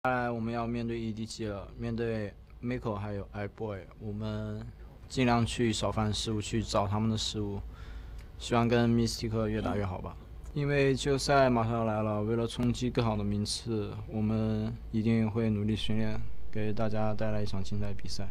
接下来我们要面对 EDG 了，面对 Miko 还有 iBoy， 我们尽量去少犯失误，去找他们的失误，希望跟 Mystic 越打越好吧。因为季后赛马上要来了，为了冲击更好的名次，我们一定会努力训练，给大家带来一场精彩比赛。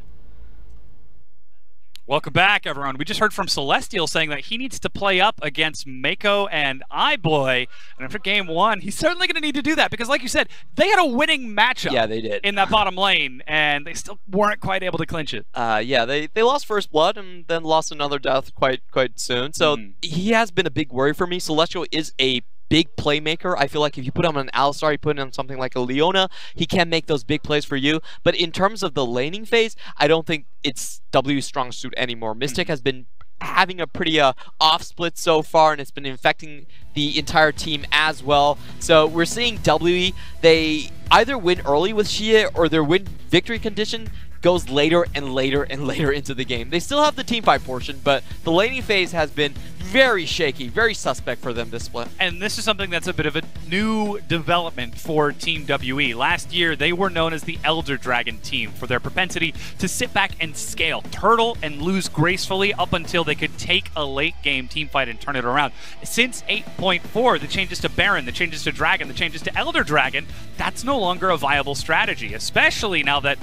Welcome back, everyone. We just heard from Celestial saying that he needs to play up against Mako and iBoy. And after game one, he's certainly going to need to do that because, like you said, they had a winning matchup. Yeah, they did. In that bottom lane, and they still weren't quite able to clinch it. Yeah, they lost first blood and then lost another death quite soon. So he has been a big worry for me. Celestial is a big playmaker. I feel like if you put him on an Alistar, you put him on something like a Leona, he can make those big plays for you. But in terms of the laning phase, I don't think it's W's strong suit anymore. Mystic has been having a pretty off split so far, and it's been infecting the entire team as well. So we're seeing WE, they either win early with Xie or their win victory condition goes later and later and later into the game. They still have the teamfight portion, but the laning phase has been very shaky, very suspect for them this split. And this is something that's a bit of a new development for Team WE. Last year, they were known as the Elder Dragon team for their propensity to sit back and scale, turtle, and lose gracefully up until they could take a late game teamfight and turn it around. Since 8.4, the changes to Baron, the changes to Dragon, the changes to Elder Dragon, that's no longer a viable strategy, especially now that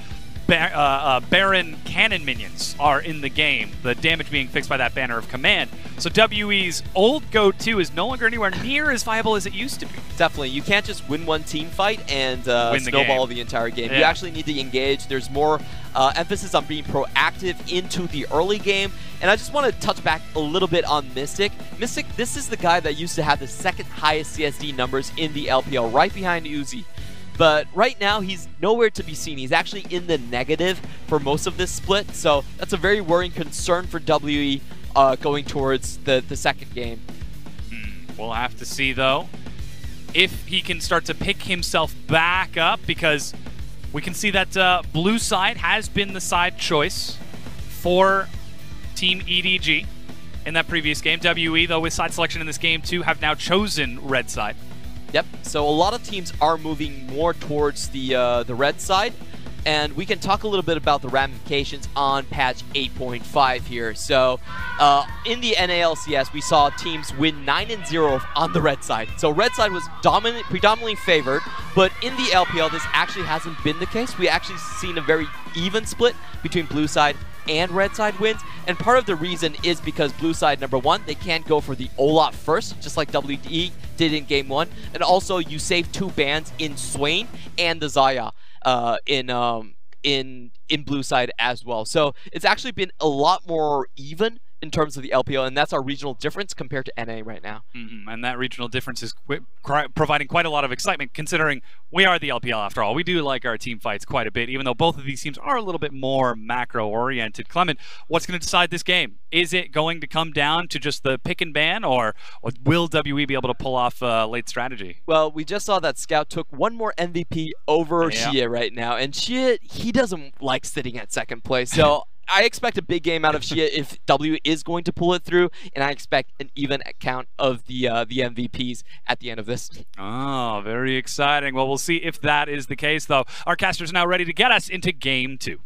Baron cannon minions are in the game, the damage being fixed by that banner of command. So WE's old go-to is no longer anywhere near as viable as it used to be. Definitely. You can't just win one team fight and snowball the entire game. Yeah. You actually need to engage. There's more emphasis on being proactive into the early game. And I just want to touch back a little bit on Mystic. Mystic, this is the guy that used to have the second highest CSD numbers in the LPL, right behind Uzi. But right now, he's nowhere to be seen. He's actually in the negative for most of this split, so that's a very worrying concern for WE going towards the second game. We'll have to see, though, if he can start to pick himself back up, because we can see that blue side has been the side choice for Team EDG in that previous game. WE, though, with side selection in this game, too, have now chosen red side. Yep, so a lot of teams are moving more towards the red side, and we can talk a little bit about the ramifications on patch 8.5 here. So in the NALCS, we saw teams win 9-0 on the red side. So red side was predominantly favored, but in the LPL, this actually hasn't been the case. We actually seen a very even split between blue side and red side wins, and part of the reason is because blue side, number one, they can't go for the Olaf first, just like WE did in game one, and also you save two bans in Swain and the Xayah in blue side as well. So it's actually been a lot more even in terms of the LPL, and that's our regional difference compared to NA right now. And that regional difference is providing quite a lot of excitement, considering we are the LPL after all. We do like our team fights quite a bit, even though both of these teams are a little bit more macro-oriented. Clement, what's going to decide this game? Is it going to come down to just the pick and ban, or will WE be able to pull off a late strategy? Well, we just saw that Scout took one more MVP over Xie right now, and Xie, he doesn't like sitting at second place, so I expect a big game out of Xie if W is going to pull it through, and I expect an even count of the MVPs at the end of this. Oh, very exciting. Well, we'll see if that is the case, though. Our caster's now ready to get us into game 2.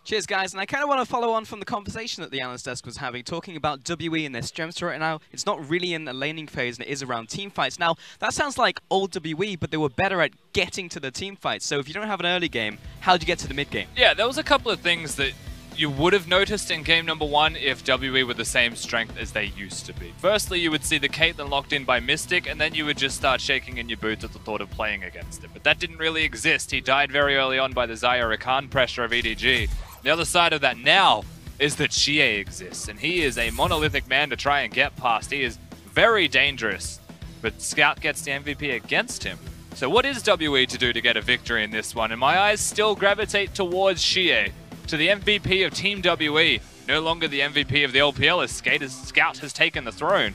Cheers, guys, and I kind of want to follow on from the conversation that the analyst desk was having, talking about WE and their strengths right now. It's not really in a laning phase, and it is around teamfights. Now, that sounds like old WE, but they were better at getting to the teamfights. So if you don't have an early game, how do you get to the mid game? Yeah, there was a couple of things that you would have noticed in game number 1 if WE were the same strength as they used to be. Firstly, you would see the Caitlyn locked in by Mystic, and then you would just start shaking in your boots at the thought of playing against it. But that didn't really exist. He died very early on by the Xayah Rakan pressure of EDG. The other side of that now is that Xie exists, and he is a monolithic man to try and get past. He is very dangerous, but Scout gets the MVP against him. So what is WE to do to get a victory in this one? And my eyes still gravitate towards Xie, to the MVP of Team WE, no longer the MVP of the LPL as Scout has taken the throne.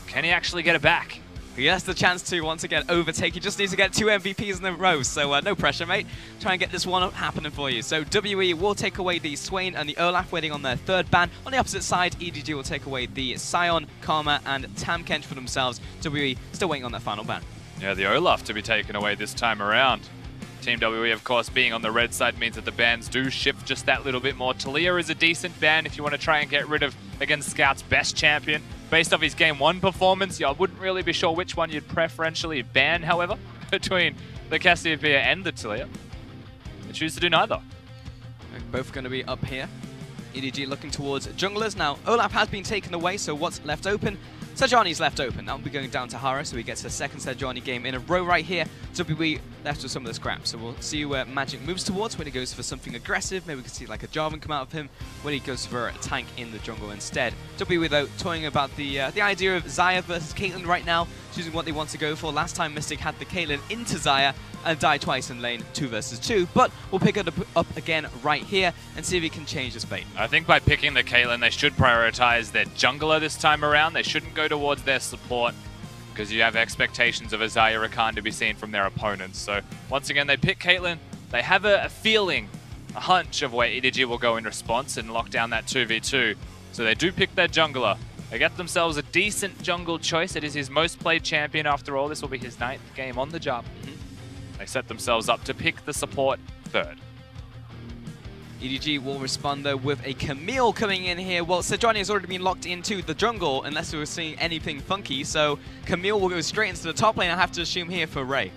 Can he actually get it back? He has the chance to, once again, overtake. He just needs to get 2 MVPs in a row, so no pressure, mate. Try and get this one happening for you. So WE will take away the Swain and the Olaf, waiting on their third ban. On the opposite side, EDG will take away the Sion, Karma, and Tamkench for themselves. WE still waiting on their final ban. Yeah, the Olaf to be taken away this time around. Team WE, of course, being on the red side means that the bans do shift just that little bit more. Talia is a decent ban if you want to try and get rid of, again, Scout's best champion. Based off his Game 1 performance, I wouldn't really be sure which one you'd preferentially ban, however, between the Cassiopeia and the Talia. They choose to do neither. They're both going to be up here. EDG looking towards junglers. Now, Olaf has been taken away, so what's left open? Sejuani's left open. That will be going down to Hara, so he gets a second Sejuani game in a row right here. WE left with some of the scraps, so we'll see where Magic moves towards when he goes for something aggressive. Maybe we can see like a Jarvan come out of him when he goes for a tank in the jungle instead. WE, though, toying about the idea of Xayah versus Caitlyn right now, choosing what they want to go for. Last time Mystic had the Caitlyn into Xayah and died twice in lane 2 versus 2, but we'll pick it up again right here and see if he can change his fate. I think by picking the Caitlyn, they should prioritize their jungler this time around. They shouldn't go towards their support because you have expectations of a Xayah Rakan to be seen from their opponents. So once again, they pick Caitlyn. They have a feeling, a hunch of where EDG will go in response and lock down that 2v2. So they do pick their jungler. They get themselves a decent jungle choice. It is his most played champion after all. This will be his 9th game on the job. They set themselves up to pick the support third. EDG will respond though with a Camille coming in here. Well, Sejuani has already been locked into the jungle unless we were seeing anything funky. So Camille will go straight into the top lane, I have to assume here for Ray.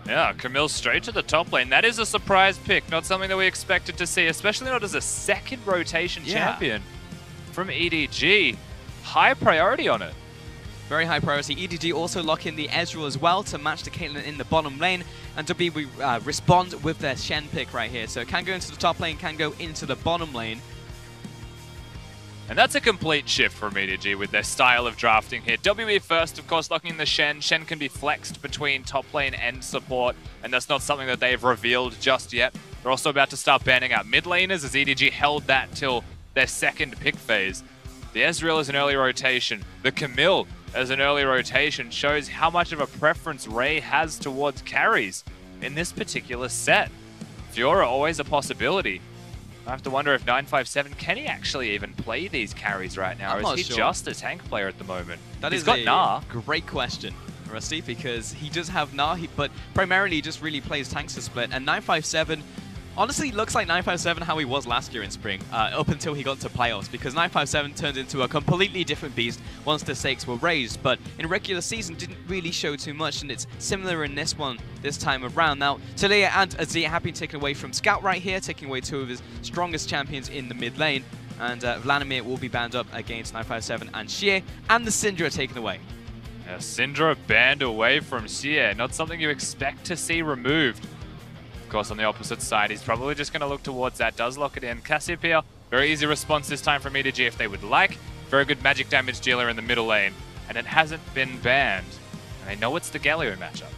Yeah, Camille straight to the top lane. That is a surprise pick, not something that we expected to see, especially not as a second rotation champion from EDG. High priority on it. Very high priority. EDG also lock in the Ezreal as well to match the Caitlyn in the bottom lane. And WE respond with their Shen pick right here. So it can go into the top lane, can go into the bottom lane. And that's a complete shift from EDG with their style of drafting here. WE first, of course, locking in the Shen. Shen can be flexed between top lane and support, and that's not something that they've revealed just yet. They're also about to start banning out mid laners as EDG held that till their second pick phase. The Ezreal is an early rotation. The Camille as an early rotation shows how much of a preference Ray has towards carries in this particular set. Fiora always a possibility. I have to wonder if 957, can he actually even play these carries right now? Or is he just a tank player at the moment? He's got Gnar. Great question, Rusty, because he does have Gnar, but primarily he just really plays tanks to split. And 957 honestly looks like 957 how he was last year in spring, up until he got to playoffs, because 957 turned into a completely different beast once the stakes were raised, but in regular season didn't really show too much, and it's similar in this one this time around. Now, Talia and Azir have been taken away from Scout right here, taking away 2 of his strongest champions in the mid lane, and Vladimir will be banned up against 957 and Xie, and the Syndra taken away. Yeah, Syndra banned away from Xie, not something you expect to see removed. Of course, on the opposite side, he's probably just going to look towards that. Does lock it in. Cassiopeia, very easy response this time from EDG if they would like. Very good magic damage dealer in the middle lane. And it hasn't been banned. And they know it's the Galio matchup.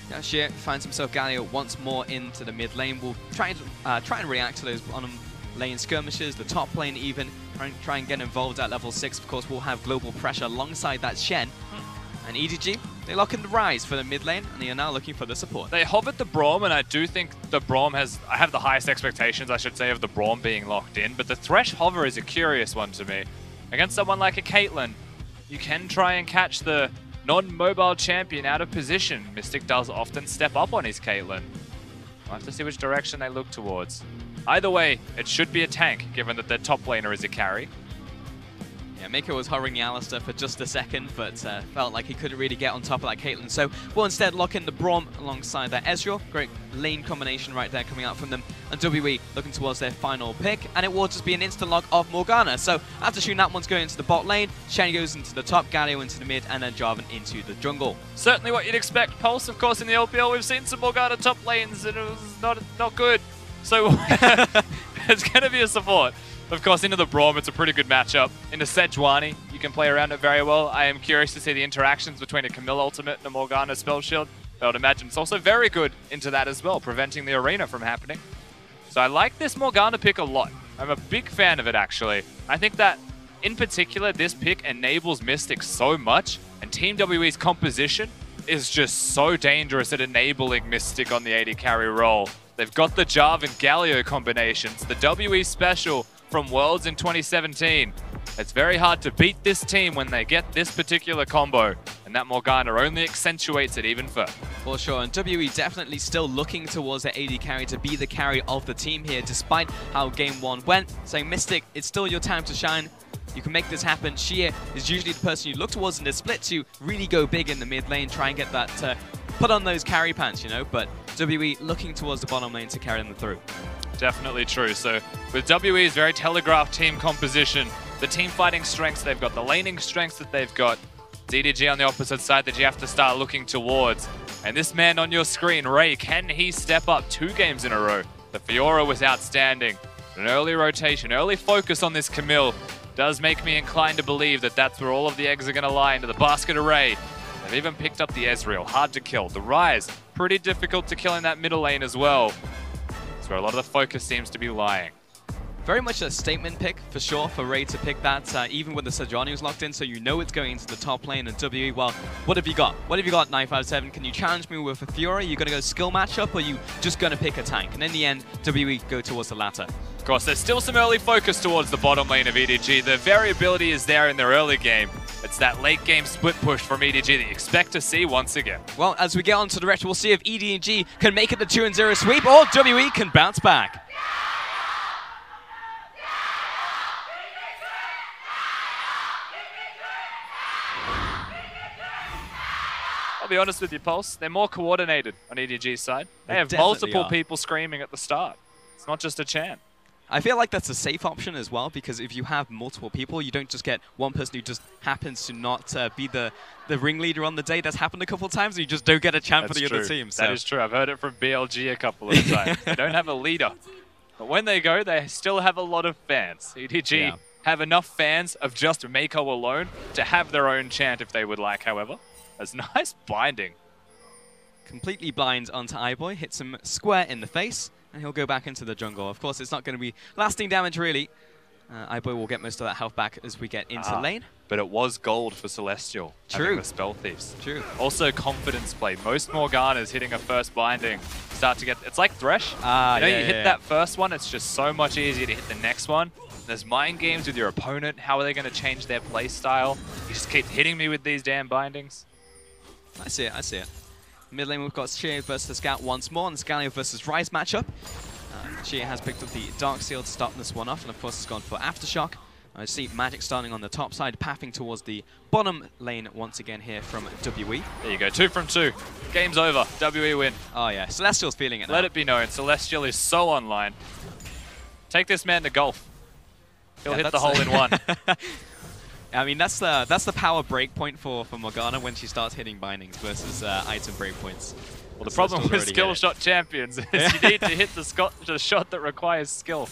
Now Xie finds himself Galio once more into the mid lane. We'll try and react to those bottom lane skirmishes, the top lane even. Try and get involved at level 6. Of course, we'll have global pressure alongside that Shen. And EDG, they lock in the Rise for the mid lane, and they are now looking for the support. They hovered the Braum, and I do think the Braum I have the highest expectations, I should say, of the Braum being locked in, but the Thresh hover is a curious one to me. Against someone like a Caitlyn, you can try and catch the non-mobile champion out of position. Mystic does often step up on his Caitlyn. We'll have to see which direction they look towards. Either way, it should be a tank, given that their top laner is a carry. Yeah, Miko was hovering the Alistar for just a second, but felt like he couldn't really get on top of that Caitlyn. So we'll instead lock in the Braum alongside that Ezreal. Great lane combination right there coming out from them. And WE looking towards their final pick. And it will just be an instant lock of Morgana. So after shooting that one's going into the bot lane, Shen goes into the top, Galio into the mid, and then Jarvan into the jungle. Certainly what you'd expect. Pulse, of course, in the LPL, we've seen some Morgana top lanes, and it was not good. So it's going to be a support. Of course, into the Braum, it's a pretty good matchup. Into Sejuani, you can play around it very well. I am curious to see the interactions between a Camille ultimate and a Morgana spell shield. I would imagine it's also very good into that as well, preventing the arena from happening. So I like this Morgana pick a lot. I'm a big fan of it, actually. I think that, in particular, this pick enables Mystic so much, and Team WE's composition is just so dangerous at enabling Mystic on the AD carry role. They've got the Jarvan and Galio combinations, the WE special from Worlds in 2017. It's very hard to beat this team when they get this particular combo, and that Morgana only accentuates it even further. For sure, and WE definitely still looking towards their AD carry to be the carry of the team here, despite how game 1 went. Saying, Mystic, it's still your time to shine. You can make this happen. Xie is usually the person you look towards in this split to really go big in the mid lane, try and get that, put on those carry pants, you know, but WE looking towards the bottom lane to carry them through. Definitely true. So with WE's very telegraphed team composition, the team fighting strengths they've got, the laning strengths that they've got, it's EDG on the opposite side that you have to start looking towards. And this man on your screen, Ray, can he step up 2 games in a row? The Fiora was outstanding. An early rotation, early focus on this Camille does make me inclined to believe that that's where all of the eggs are going to lie, into the basket array. They've even picked up the Ezreal, hard to kill. The Ryze, pretty difficult to kill in that middle lane as well. That's where a lot of the focus seems to be lying. Very much a statement pick, for sure, for Ray to pick that, even with the Sejuani was locked in, so you know it's going into the top lane. And WE, well, what have you got? What have you got, 957? Can you challenge me with a Fiora? Are you going to go skill matchup, or are you just going to pick a tank? And in the end, WE go towards the latter. Of course, there's still some early focus towards the bottom lane of EDG. The variability is there in their early game. It's that late game split push from EDG that you expect to see once again. Well, as we get on to the rest, we'll see if EDG can make it the 2-0 sweep, or WE can bounce back. I'll be honest with you, Pulse, they're more coordinated on EDG's side. They have multiple people screaming at the start. It's not just a chant. I feel like that's a safe option as well, because if you have multiple people, you don't just get one person who just happens to not be the ringleader on the day. That's happened a couple of times, and you just don't get a chant for the other team. So. That is true. I've heard it from BLG a couple of times. They don't have a leader. But when they go, they still have a lot of fans. EDG have enough fans of just Mako alone to have their own chant if they would like, however. That's nice binding. Completely blind onto iBoy, hits him square in the face, and he'll go back into the jungle. Of course, it's not going to be lasting damage, really. iBoy will get most of that health back as we get into lane. But it was gold for Celestial. True. The Spell Thieves. True. Also, confidence play. Most Morganas hitting a first binding start to get... It's like Thresh. You hit that first one, it's just so much easier to hit the next one. There's mind games with your opponent. How are they going to change their play style? You just keep hitting me with these damn bindings. I see it, I see it. Mid lane, we've got Xie versus Scout once more, and Scalio versus Ryze matchup. Xie has picked up the Dark Seal to start this one off, and of course has gone for Aftershock. I see Magic starting on the top side, pathing towards the bottom lane once again here from WE. There you go, 2 from 2. Game's over, WE win. Oh yeah, Celestial's feeling it now. Let it be known, Celestial is so online. Take this man to golf. He'll hit the hole in one. I mean, that's the power break point for Morgana when she starts hitting bindings versus item break points. Well, the problem with skill shot champions is you need to hit the shot that requires skill.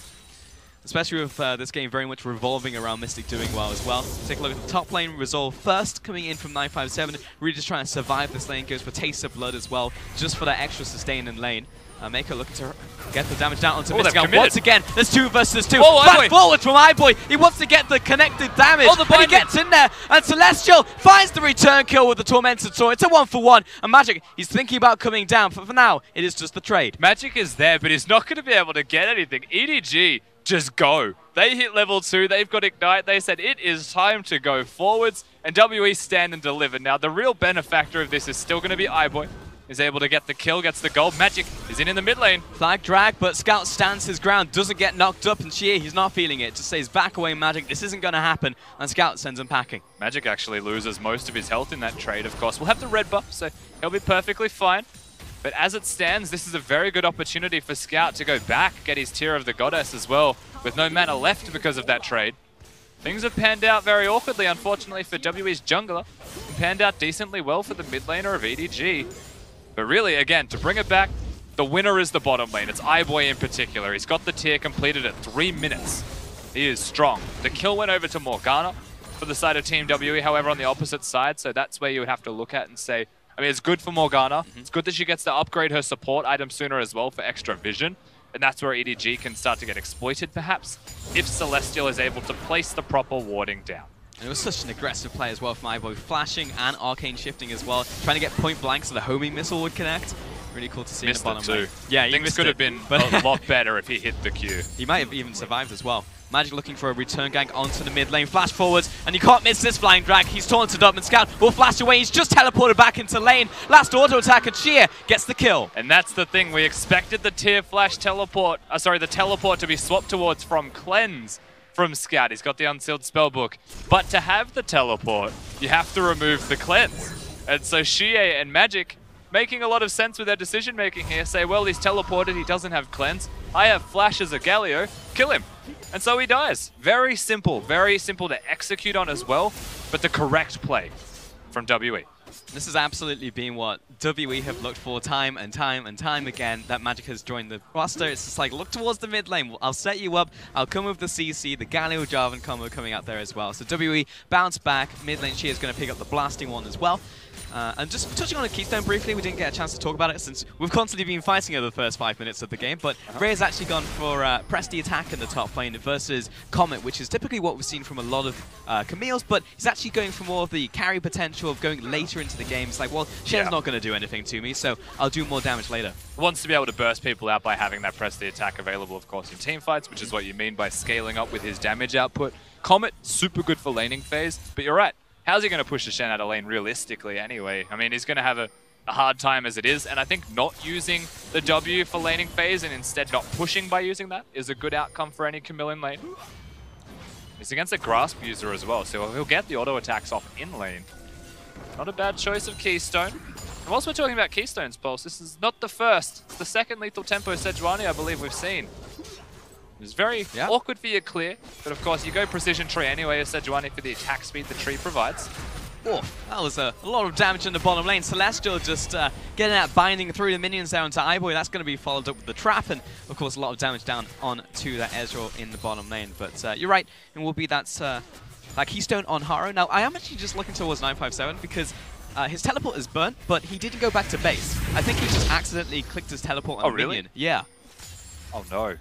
Especially with this game very much revolving around Mystic doing well as well. Take a look at the top lane resolve first, coming in from 957. Really just trying to survive this lane, goes for Taste of Blood as well, just for that extra sustain in lane. Mako looking to get the damage down onto Mystic. Once again, there's 2 versus 2. Back forward from iBoy. He wants to get the connected damage. And he gets in there. And Celestial finds the return kill with the Tormented Sword. It's a 1-for-1. And Magic, he's thinking about coming down. But for now, it is just the trade. Magic is there, but he's not going to be able to get anything. EDG, just go. They hit level 2. They've got Ignite. They said it is time to go forwards. And WE stand and deliver. Now, the real benefactor of this is still going to be iBoy. Is able to get the kill, gets the gold. Magic is in the mid lane. Flag drag, but Scout stands his ground, doesn't get knocked up, and Xie, he's not feeling it. Just says, back away, Magic, this isn't going to happen, and Scout sends him packing. Magic actually loses most of his health in that trade, of course. We'll have the red buff, so he'll be perfectly fine. But as it stands, this is a very good opportunity for Scout to go back, get his Tear of the Goddess as well, with no mana left because of that trade. Things have panned out very awkwardly, unfortunately, for WE's jungler. Panned out decently well for the mid laner of EDG. But really, again, to bring it back, the winner is the bottom lane. It's iBoy in particular. He's got the tier completed at 3 minutes. He is strong. The kill went over to Morgana for the side of Team WE, however, on the opposite side. So that's where you would have to look at and say, I mean, it's good for Morgana. It's good that she gets to upgrade her support item sooner as well for extra vision. And that's where EDG can start to get exploited, perhaps, if Celestial is able to place the proper warding down. And it was such an aggressive play as well from iBoy, flashing and arcane shifting as well, trying to get point blank so the homing missile would connect. Really cool to see in the bottom lane. Yeah, things could have been a lot better if he hit the Q. He might have even survived as well. Magic looking for a return gank onto the mid lane. Flash forwards, and you can't miss this flying drag. He's taunted up, and Scout will flash away. He's just teleported back into lane. Last auto attack, and Sheer gets the kill. And that's the thing. We expected the tier flash teleport, the teleport to be swapped towards from Cleanse from Scout. He's got the unsealed spellbook. But to have the teleport, you have to remove the Cleanse. And so Xie and Magic, making a lot of sense with their decision making here, say, well, he's teleported, he doesn't have Cleanse. I have Flash as a Galio, kill him. And so he dies. Very simple to execute on as well, but the correct play from WE. This has absolutely been what WE have looked for time and time and time again. That Magic has joined the roster. It's just like, look towards the mid lane. I'll set you up. I'll come with the CC, the Galio Jarvan combo coming out there as well. So WE bounce back. Mid lane Sheer is going to pick up the blasting one as well. And just touching on a Keystone briefly, we didn't get a chance to talk about it since we've constantly been fighting over the first 5 minutes of the game, but Ray has actually gone for press the attack in the top lane versus Comet, which is typically what we've seen from a lot of Camille's, but he's actually going for more of the carry potential of going later into the game. It's like, well, Shen's not going to do anything to me, so I'll do more damage later. Wants to be able to burst people out by having that press the attack available, of course, in team fights, which is what you mean by scaling up with his damage output. Comet, super good for laning phase, but you're right. How's he going to push the Shen out of lane realistically anyway? I mean, he's going to have a hard time as it is, and I think not using the W for laning phase and instead not pushing by using that is a good outcome for any Camille in lane. He's against a Grasp user as well, so he'll get the auto attacks off in lane. Not a bad choice of Keystone. And whilst we're talking about Keystones, Pulse, this is not the first. It's the second lethal tempo Sejuani I believe we've seen. It's very awkward for your clear, but of course you go precision tree anyway as Sejuani for the attack speed the tree provides. Oof, that was a lot of damage in the bottom lane. Celestial just getting that binding through the minions down to iBoy. That's going to be followed up with the trap, and of course a lot of damage down onto that Ezreal in the bottom lane. But you're right, it will be that Keystone on Haro. Now I am actually just looking towards 957 because his teleport is burnt, but he didn't go back to base. I think he just accidentally clicked his teleport on a minion. Yeah. Oh no.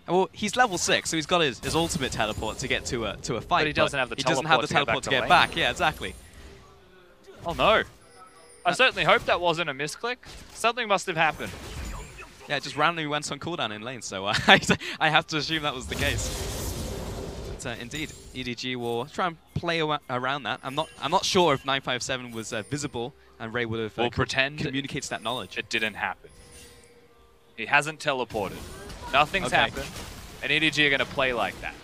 Well, he's level 6, so he's got his ultimate teleport to get to a fight. But he doesn't have the teleport to get back. Yeah, exactly. Oh no. I certainly hope that wasn't a misclick. Something must have happened. Yeah, it just randomly went on cooldown in lane, so I have to assume that was the case. But indeed, EDG will try and play around that. I'm not sure if 957 was visible, and Ray would have communicates that knowledge. It didn't happen. He hasn't teleported. Nothing's happened, and EDG are going to play like that.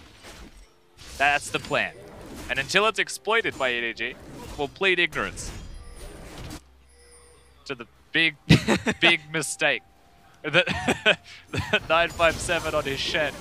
That's the plan. And until it's exploited by EDG, we'll plead ignorance to the big, big mistake that 957 on his Shen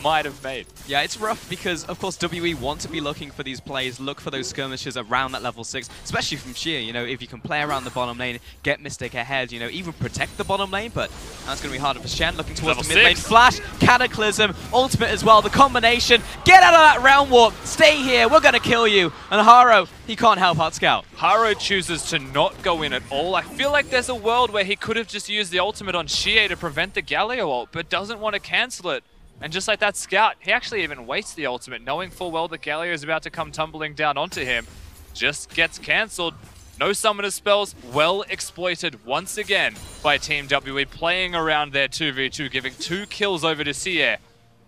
might have made. Yeah, it's rough because, of course, WE want to be looking for these plays, look for those skirmishes around that level 6, especially from Sheer. You know, if you can play around the bottom lane, get Mystic ahead, you know, even protect the bottom lane, but that's going to be harder for Shen. Looking towards the mid lane. Flash, Cataclysm, ultimate as well, the combination. Get out of that round warp, stay here, we're going to kill you. And Haro, he can't help out Scout. Haro chooses to not go in at all. I feel like there's a world where he could have just used the ultimate on Sheer to prevent the Galio ult, but doesn't want to cancel it. And just like that Scout, he actually even waits the ultimate, knowing full well that Galio is about to come tumbling down onto him. Just gets cancelled. No summoner spells, well exploited once again by Team WE, playing around their 2v2, giving 2 kills over to Sierre.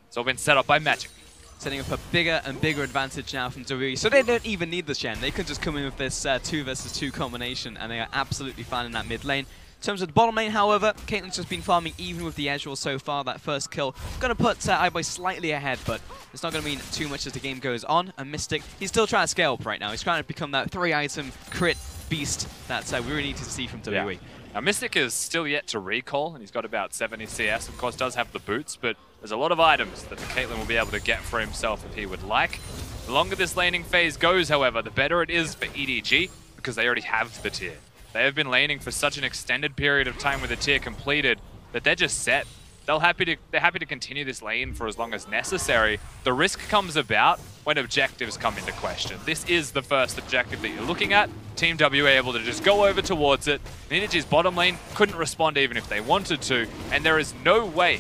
It's all been set up by Magic. Setting up a bigger and bigger advantage now from WE, so they don't even need the Shen. They could just come in with this 2 versus 2 combination, and they are absolutely fine in that mid lane. In terms of the bottom lane, however, Caitlyn's just been farming even with the Ezreal so far. That first kill going to put iBoy slightly ahead, but it's not going to mean too much as the game goes on. And Mystic, he's still trying to scale up right now. He's trying to become that 3-item crit beast that we really need to see from WE. Yeah. Now, Mystic is still yet to recall, and he's got about 70 CS. Of course, does have the boots, but there's a lot of items that the Caitlyn will be able to get for himself if he would like. The longer this laning phase goes, however, the better it is for EDG, because they already have the tier. They have been laning for such an extended period of time with the tier completed that they're just set. They're happy to continue this lane for as long as necessary. The risk comes about when objectives come into question. This is the first objective that you're looking at. Team W able to just go over towards it. EDG's bottom lane couldn't respond even if they wanted to, and there is no way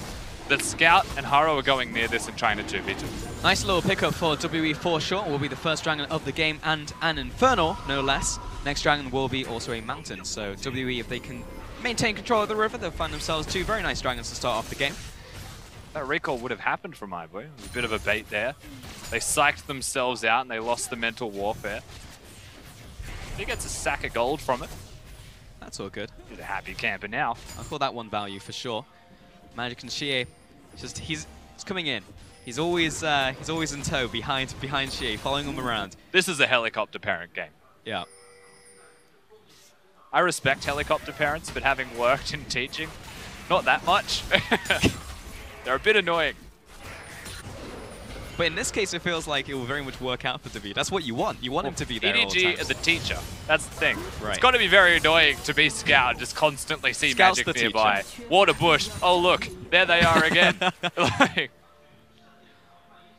that Scout and Haro are going near this and trying to 2v2. Nice little pickup for WE for sure. Will be the first dragon of the game and an Infernal, no less. Next dragon will be also a mountain. So WE, if they can maintain control of the river, they'll find themselves 2 very nice dragons to start off the game. that recall would have happened from iBoy. It was a bit of a bait there. They psyched themselves out and they lost the mental warfare. He gets a sack of gold from it. That's all good. He's a happy camper now. I'll call that one value for sure. Magic and Xie, he's coming in. He's always in tow behind Xie, following him around. This is a helicopter parent game. Yeah. I respect helicopter parents, but having worked in teaching, not that much. They're a bit annoying. But in this case, it feels like it will very much work out for David. That's what you want. You want him to be there all the EDG time. is a teacher. That's the thing. Right. It's got to be very annoying to be Scout and just constantly see Scout's Magic the nearby. teacher. Water bush. Oh, look. There they are again. Like,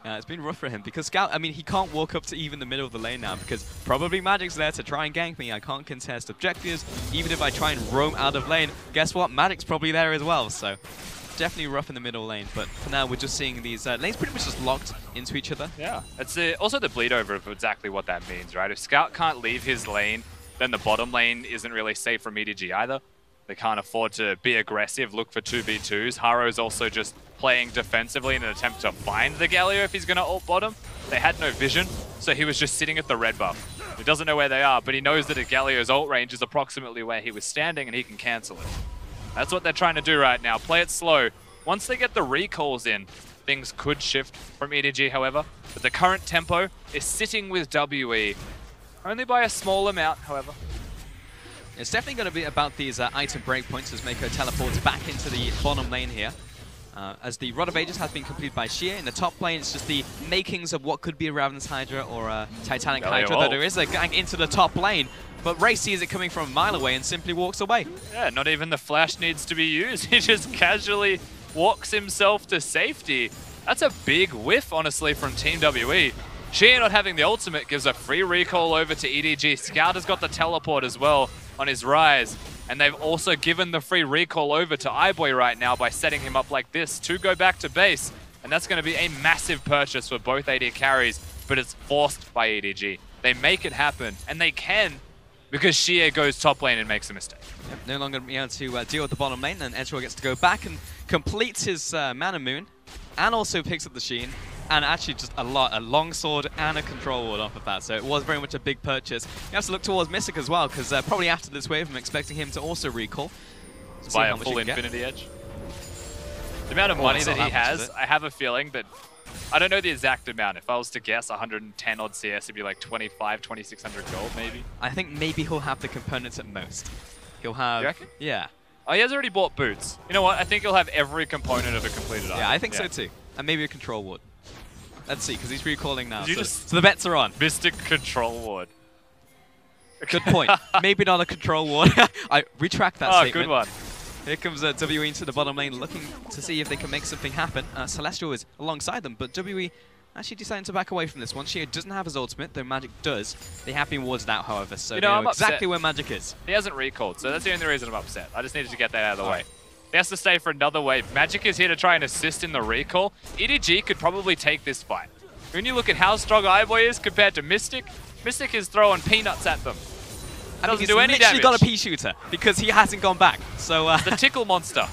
Yeah, it's been rough for him because Scout, I mean, he can't walk up to even the middle of the lane now because probably Magic's there to try and gank me. I can't contest objectives. Even if I try and roam out of lane, guess what? Magic's probably there as well. So definitely rough in the middle lane. But for now, we're just seeing these lanes pretty much just locked into each other. yeah. It's also the bleed over of exactly what that means, right? If Scout can't leave his lane, then the bottom lane isn't really safe from EDG either. They can't afford to be aggressive, look for 2v2s. Haro's also just playing defensively in an attempt to find the Galio if he's going to ult bottom. They had no vision, so he was just sitting at the red buff. He doesn't know where they are, but he knows that a Galio's ult range is approximately where he was standing and he can cancel it. That's what they're trying to do right now. Play it slow. Once they get the recalls in, things could shift from EDG, however. But the current tempo is sitting with WE. Only by a small amount, however. It's definitely going to be about these item breakpoints as Mako teleports back into the bottom lane here. As the Rod of Ages has been completed by Xie. In the top lane, it's just the makings of what could be a Ravenous Hydra or a Titanic Hydra, though there is a gang into the top lane. But Ray sees it coming from a mile away and simply walks away. Yeah, not even the flash needs to be used. He just casually walks himself to safety. That's a big whiff, honestly, from Team WE. Xie not having the ultimate gives a free recall over to EDG. Scout has got the teleport as well on his rise. And they've also given the free recall over to iBoy right now by setting him up like this to go back to base. And that's going to be a massive purchase for both AD carries, but it's forced by EDG. They make it happen, and they can, because Xie goes top lane and makes a mistake. Yep, no longer be able to deal with the bottom lane, and Ezreal gets to go back and completes his Mana Moon, and also picks up the Sheen, and actually just a long sword and a control ward off of that. So it was very much a big purchase. You have to look towards Mystic as well, because probably after this wave, I'm expecting him to also recall. Buy a full Infinity Edge. The amount of money that he has, I have a feeling, but I don't know the exact amount. If I was to guess, 110 odd CS, it'd be like 2,600 gold, maybe. I think maybe he'll have the components at most. He'll have, you reckon? Yeah. Oh, he has already bought boots. You know what? I think he'll have every component of a completed item. Yeah, I think so too. And maybe a control ward. Let's see, because he's recalling now. So the bets are on. Mystic control ward. Good point. Maybe not a control ward. I retract that statement. Good one. Here comes WE into the bottom lane, looking to see if they can make something happen. Celestial is alongside them, but WE actually deciding to back away from this one. Xie doesn't have his ultimate, though Magic does. They have been warded out, however, so they know exactly where Magic is. He hasn't recalled, so that's the only reason I'm upset. I just needed to get that out of the way. He has to stay for another wave. Magic is here to try and assist in the recall. EDG could probably take this fight. When you look at how strong iBoy is compared to Mystic, Mystic is throwing peanuts at them. Doesn't do any damage. He's got a pea shooter because he hasn't gone back. So the tickle monster.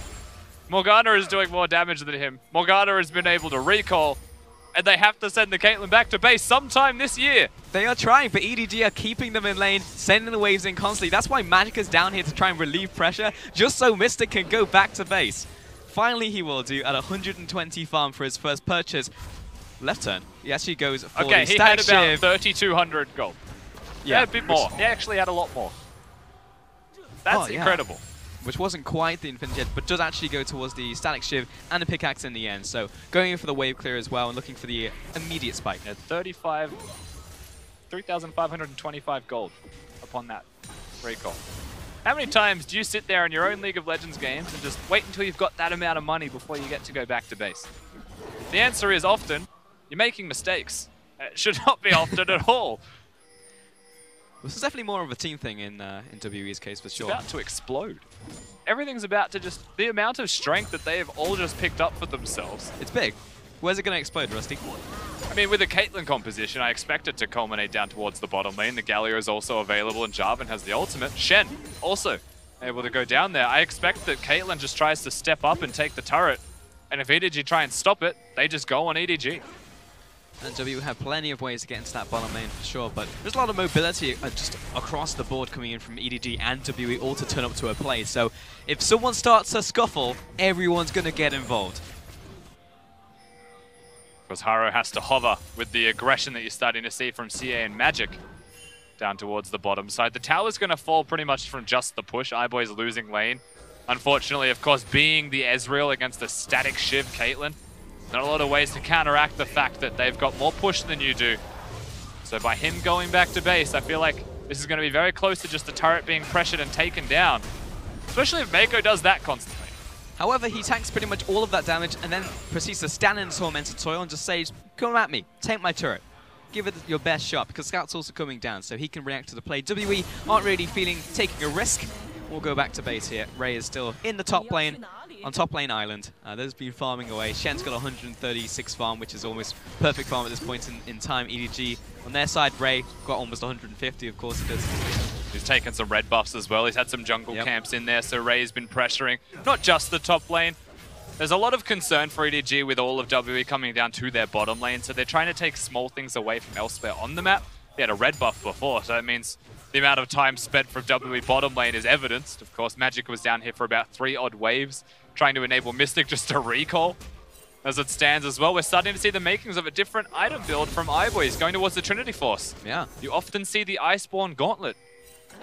Morgana is doing more damage than him. Morgana has been able to recall, and they have to send the Caitlyn back to base sometime this year. They are trying, but EDG are keeping them in lane, sending the waves in constantly. That's why Magic is down here to try and relieve pressure, just so Mystic can go back to base. Finally, he will do at 120 farm for his first purchase. Left turn. He actually goes for the he had about 3,200 gold. Yeah, a bit more. He actually had a lot more. That's incredible. Which wasn't quite the Infinity Edge, but does actually go towards the Static Shiv and the pickaxe in the end. So going in for the wave clear as well and looking for the immediate spike. Yeah, 3,525 gold upon that recall. How many times do you sit there in your own League of Legends games and just wait until you've got that amount of money before you get to go back to base? The answer is often. You're making mistakes. It should not be often at all. This is definitely more of a team thing in WE's case, for sure. It's about to explode. Everything's about to just... The amount of strength that they have all just picked up for themselves. It's big. Where's it going to explode, Rusty? I mean, with a Caitlyn composition, I expect it to culminate down towards the bottom lane. The Galio is also available, and Jarvan has the ultimate. Shen also able to go down there. I expect that Caitlyn just tries to step up and take the turret. And if EDG try and stop it, they just go on EDG. And W have plenty of ways to get into that bottom lane for sure, but there's a lot of mobility just across the board coming in from EDG and WE all to turn up to a play. So if someone starts a scuffle, everyone's going to get involved. Because Haro has to hover with the aggression that you're starting to see from CA and Magic down towards the bottom side. The tower's going to fall pretty much from just the push. iBoy's losing lane. Unfortunately, of course, being the Ezreal against the static Shiv Caitlyn, not a lot of ways to counteract the fact that they've got more push than you do. So by him going back to base, I feel like this is going to be very close to just the turret being pressured and taken down. Especially if Mako does that constantly. However, he tanks pretty much all of that damage and then proceeds to stand in Tormented Soil and just says, come at me, take my turret. Give it your best shot, because Scout's also coming down, so he can react to the play. WE aren't really taking a risk. We'll go back to base here. Ray is still in the top lane, on top lane island. There's been farming away. Shen's got 136 farm, which is almost perfect farm at this point in time. EDG on their side, Ray got almost 150, of course it is. He's taken some red buffs as well. He's had some jungle camps in there, so Ray's been pressuring not just the top lane. There's a lot of concern for EDG with all of WE coming down to their bottom lane, so they're trying to take small things away from elsewhere on the map. They had a red buff before, so that means the amount of time spent from WE bottom lane is evidenced. Of course, Magic was down here for about 3 odd waves, trying to enable Mystic just to recall. As it stands as well, we're starting to see the makings of a different item build from iBoy. He's going towards the Trinity Force. Yeah. You often see the Iceborne Gauntlet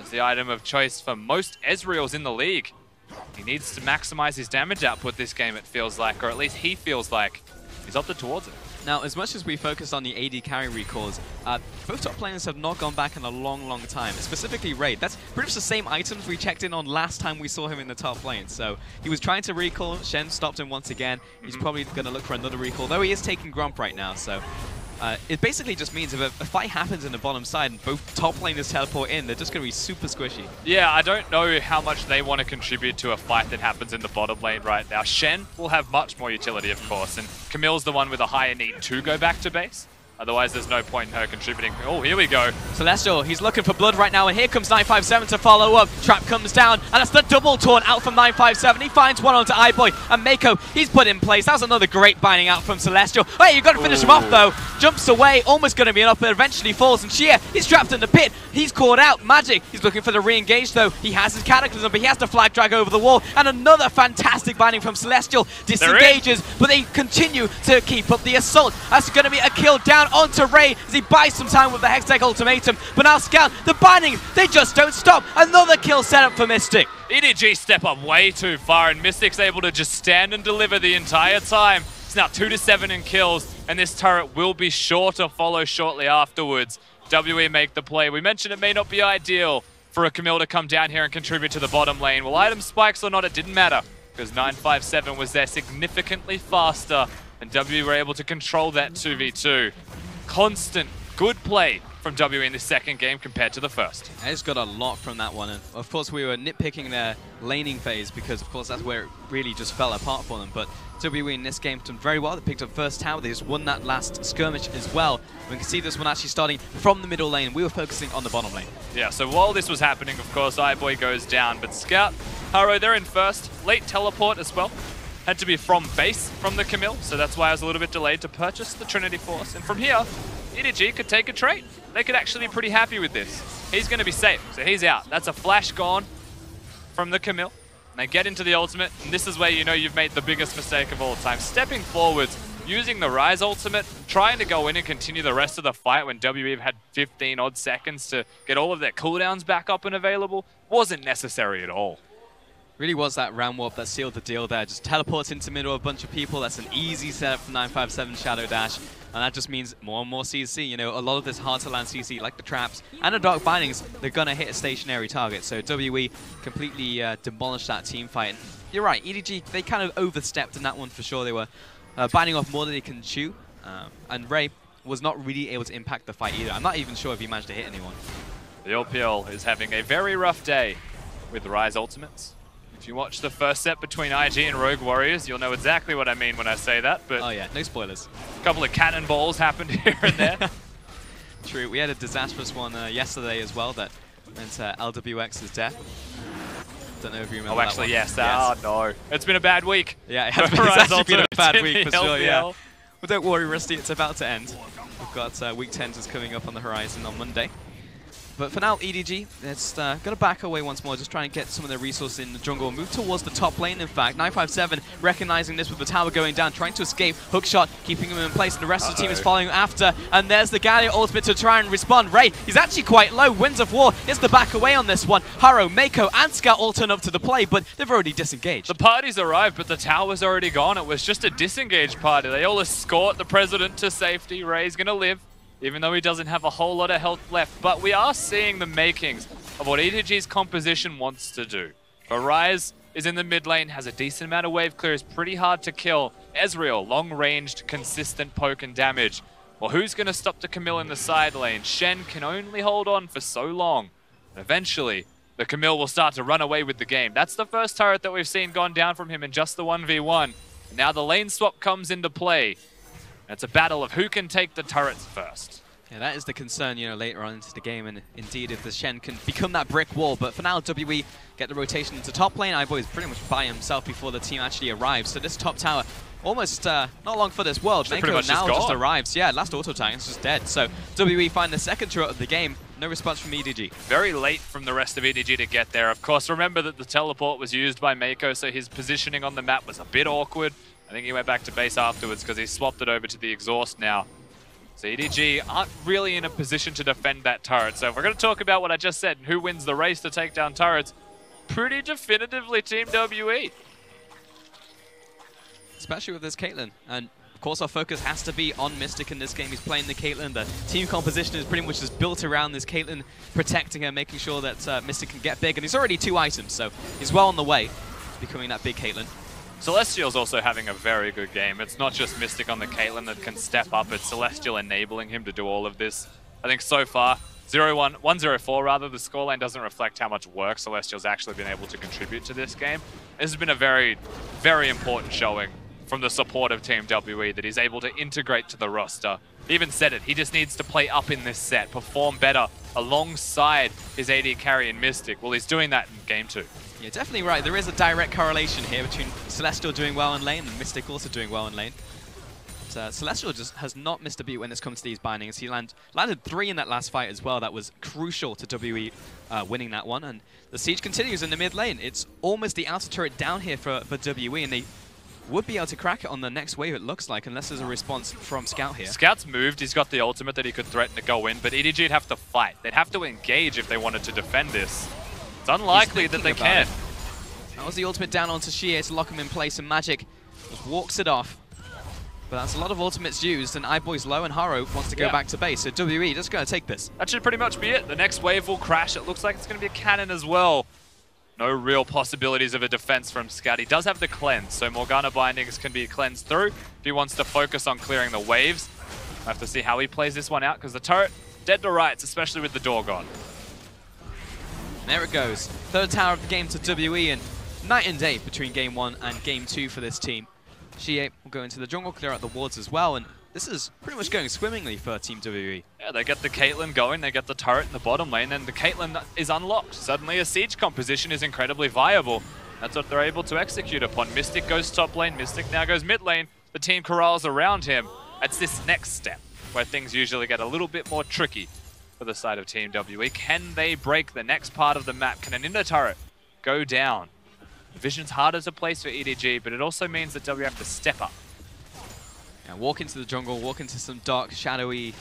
as the item of choice for most Ezreals in the league. He needs to maximize his damage output this game, it feels like, or at least he feels like. He's opted towards it. Now, as much as we focus on the AD carry recalls, both top laners have not gone back in a long, long time, specifically Raid. That's pretty much the same items we checked in on last time we saw him in the top lane. So he was trying to recall, Shen stopped him once again. He's probably going to look for another recall, though he is taking Gromp right now. So it basically just means if a fight happens in the bottom side and both top laners teleport in, they're just going to be super squishy. Yeah, I don't know how much they want to contribute to a fight that happens in the bottom lane right now. Shen will have much more utility, of course, and Camille's the one with a higher need to go back to base. Otherwise, there's no point in her contributing. Oh, here we go. Celestial, he's looking for blood right now, and here comes 957 to follow up. Trap comes down, and that's the double taunt out from 957. He finds one onto iBoy, and Mako, he's put in place. That was another great binding out from Celestial. Hey, you've got to finish him off, though. Jumps away, almost going to be enough, but eventually falls, and Sheer, he's trapped in the pit. He's caught out. Magic, he's looking for the re-engage, though. He has his Cataclysm, but he has to flag drag over the wall, and another fantastic binding from Celestial. Disengages, but they continue to keep up the assault. That's going to be a kill down onto Ray, as he buys some time with the Hextech Ultimatum. But now Scout, the binding, they just don't stop. Another kill set up for Mystic. EDG step up way too far, and Mystic's able to just stand and deliver the entire time. It's now 2-7 in kills, and this turret will be sure to follow shortly afterwards. WE make the play. We mentioned it may not be ideal for a Camille to come down here and contribute to the bottom lane. Well, item spikes or not, it didn't matter, because 957 was there significantly faster, and WE were able to control that 2v2. Constant good play from WE in the second game compared to the first. I just got a lot from that one, and of course we were nitpicking their laning phase because of course that's where it really just fell apart for them, but WE in this game done very well. They picked up first tower, they just won that last skirmish as well. We can see this one actually starting from the middle lane. We were focusing on the bottom lane. Yeah, so while this was happening, of course, iBoy goes down, but Scout, Haro, they're in first. Late teleport as well. Had to be from base from the Camille, so that's why I was a little bit delayed to purchase the Trinity Force. And from here, EDG could take a trade. They could actually be pretty happy with this. He's going to be safe, so he's out. That's a flash gone from the Camille. And they get into the ultimate, and this is where you know you've made the biggest mistake of all time. Stepping forwards, using the Rise ultimate, trying to go in and continue the rest of the fight when WE had 15 odd seconds to get all of their cooldowns back up and available, wasn't necessary at all. Really was that round warp that sealed the deal there. Just teleports into middle of a bunch of people. That's an easy setup for 957 Shadow Dash. And that just means more and more CC. You know, a lot of this hard to land CC, like the traps and the dark bindings, they're going to hit a stationary target. So WE completely demolished that team fight. And you're right, EDG, they kind of overstepped in that one for sure. They were binding off more than they can chew. And Ray was not really able to impact the fight either. I'm not even sure if he managed to hit anyone. The LPL is having a very rough day with the Rise ultimates. If you watch the first set between IG and Rogue Warriors, you'll know exactly what I mean when I say that. But oh yeah, no spoilers. A couple of cannonballs happened here and there. True, we had a disastrous one yesterday as well that meant LWX's death. Don't know if you remember Oh, actually, that one. yes. Oh, no. It's been a bad week. Yeah, it has been, Rise it's actually been a Ultimate bad in week the for sure, yeah. LPL. Well, don't worry, Rusty, it's about to end. We've got week 10 just coming up on the horizon on Monday. But for now, EDG, it's got to back away once more, just try and get some of their resources in the jungle, move towards the top lane, in fact. 957 recognizing this with the tower going down, trying to escape, hook shot, keeping him in place, and the rest of the team is following after. And there's the Galio ultimate to try and respond. Ray, he's actually quite low. Winds of War is the back away on this one. Haro, Mako, and Scout all turn up to the play, but they've already disengaged. The party's arrived, but the tower's already gone. It was just a disengaged party. They all escort the president to safety. Ray's going to live, even though he doesn't have a whole lot of health left. But we are seeing the makings of what EDG's composition wants to do. Rise is in the mid lane, has a decent amount of wave clear, is pretty hard to kill. Ezreal, long-ranged, consistent poke and damage. Well, who's going to stop the Camille in the side lane? Shen can only hold on for so long. And eventually, the Camille will start to run away with the game. That's the first turret that we've seen gone down from him in just the 1v1. And now the lane swap comes into play. It's a battle of who can take the turrets first. Yeah, that is the concern, later on into the game, and indeed if the Shen can become that brick wall. But for now, WE get the rotation into top lane. iBoy is pretty much by himself before the team actually arrives. So this top tower, almost not long for this world. Mako now just arrives. Yeah, last auto tank is just dead. So WE find the second turret of the game. No response from EDG. Very late from the rest of EDG to get there. Of course, remember that the teleport was used by Mako, so his positioning on the map was a bit awkward. I think he went back to base afterwards because he swapped it over to the exhaust now. So EDG aren't really in a position to defend that turret. So if we're going to talk about what I just said, who wins the race to take down turrets, pretty definitively Team WE. Especially with this Caitlyn. And of course our focus has to be on Mystic in this game. He's playing the Caitlyn. The team composition is pretty much just built around this Caitlyn, protecting her, making sure that Mystic can get big. And he's already 2 items, so he's well on the way to becoming that big Caitlyn. Celestial's also having a very good game. It's not just Mystic on the Caitlyn that can step up, it's Celestial enabling him to do all of this. I think so far, 1-0-4 rather, the scoreline doesn't reflect how much work Celestial's actually been able to contribute to this game. This has been a very, very important showing from the support of Team WE that he's able to integrate to the roster. He even said it, he just needs to play up in this set, perform better alongside his AD carry and Mystic. Well, he's doing that in Game 2. You're definitely right. There is a direct correlation here between Celestial doing well in lane and Mystic also doing well in lane. But, Celestial just has not missed a beat when it's come to these bindings. He landed 3 in that last fight as well. That was crucial to WE winning that one. And the siege continues in the mid lane. It's almost the outer turret down here for WE, and they would be able to crack it on the next wave, it looks like, unless there's a response from Scout here. Scout's moved, he's got the ultimate that he could threaten to go in, but EDG would have to fight. They'd have to engage if they wanted to defend this. It's unlikely that they can. That was the ultimate down onto Shie to lock him in place, and Magic just walks it off. But that's a lot of ultimates used, and iBoy's low, and Haro wants to go back to base, so WE just going to take this. That should pretty much be it. The next wave will crash. It looks like it's going to be a cannon as well. No real possibilities of a defense from Scout. He does have the cleanse, so Morgana bindings can be cleansed through if he wants to focus on clearing the waves. We'll have to see how he plays this one out, because the turret, dead to rights, especially with the door gone. There it goes. Third tower of the game to WE, and night and day between Game 1 and Game 2 for this team. Shie will go into the jungle, clear out the wards as well, and this is pretty much going swimmingly for Team WE. Yeah, they get the Caitlyn going, they get the turret in the bottom lane, and the Caitlyn is unlocked. Suddenly a siege composition is incredibly viable. That's what they're able to execute upon. Mystic goes top lane, Mystic now goes mid lane. The team corrals around him. It's this next step where things usually get a little bit more tricky for the side of Team WE. Can they break the next part of the map? Can an inner turret go down? Vision's harder to place for EDG, but it also means that WE have to step up. Yeah, walk into the jungle, walk into some dark, shadowy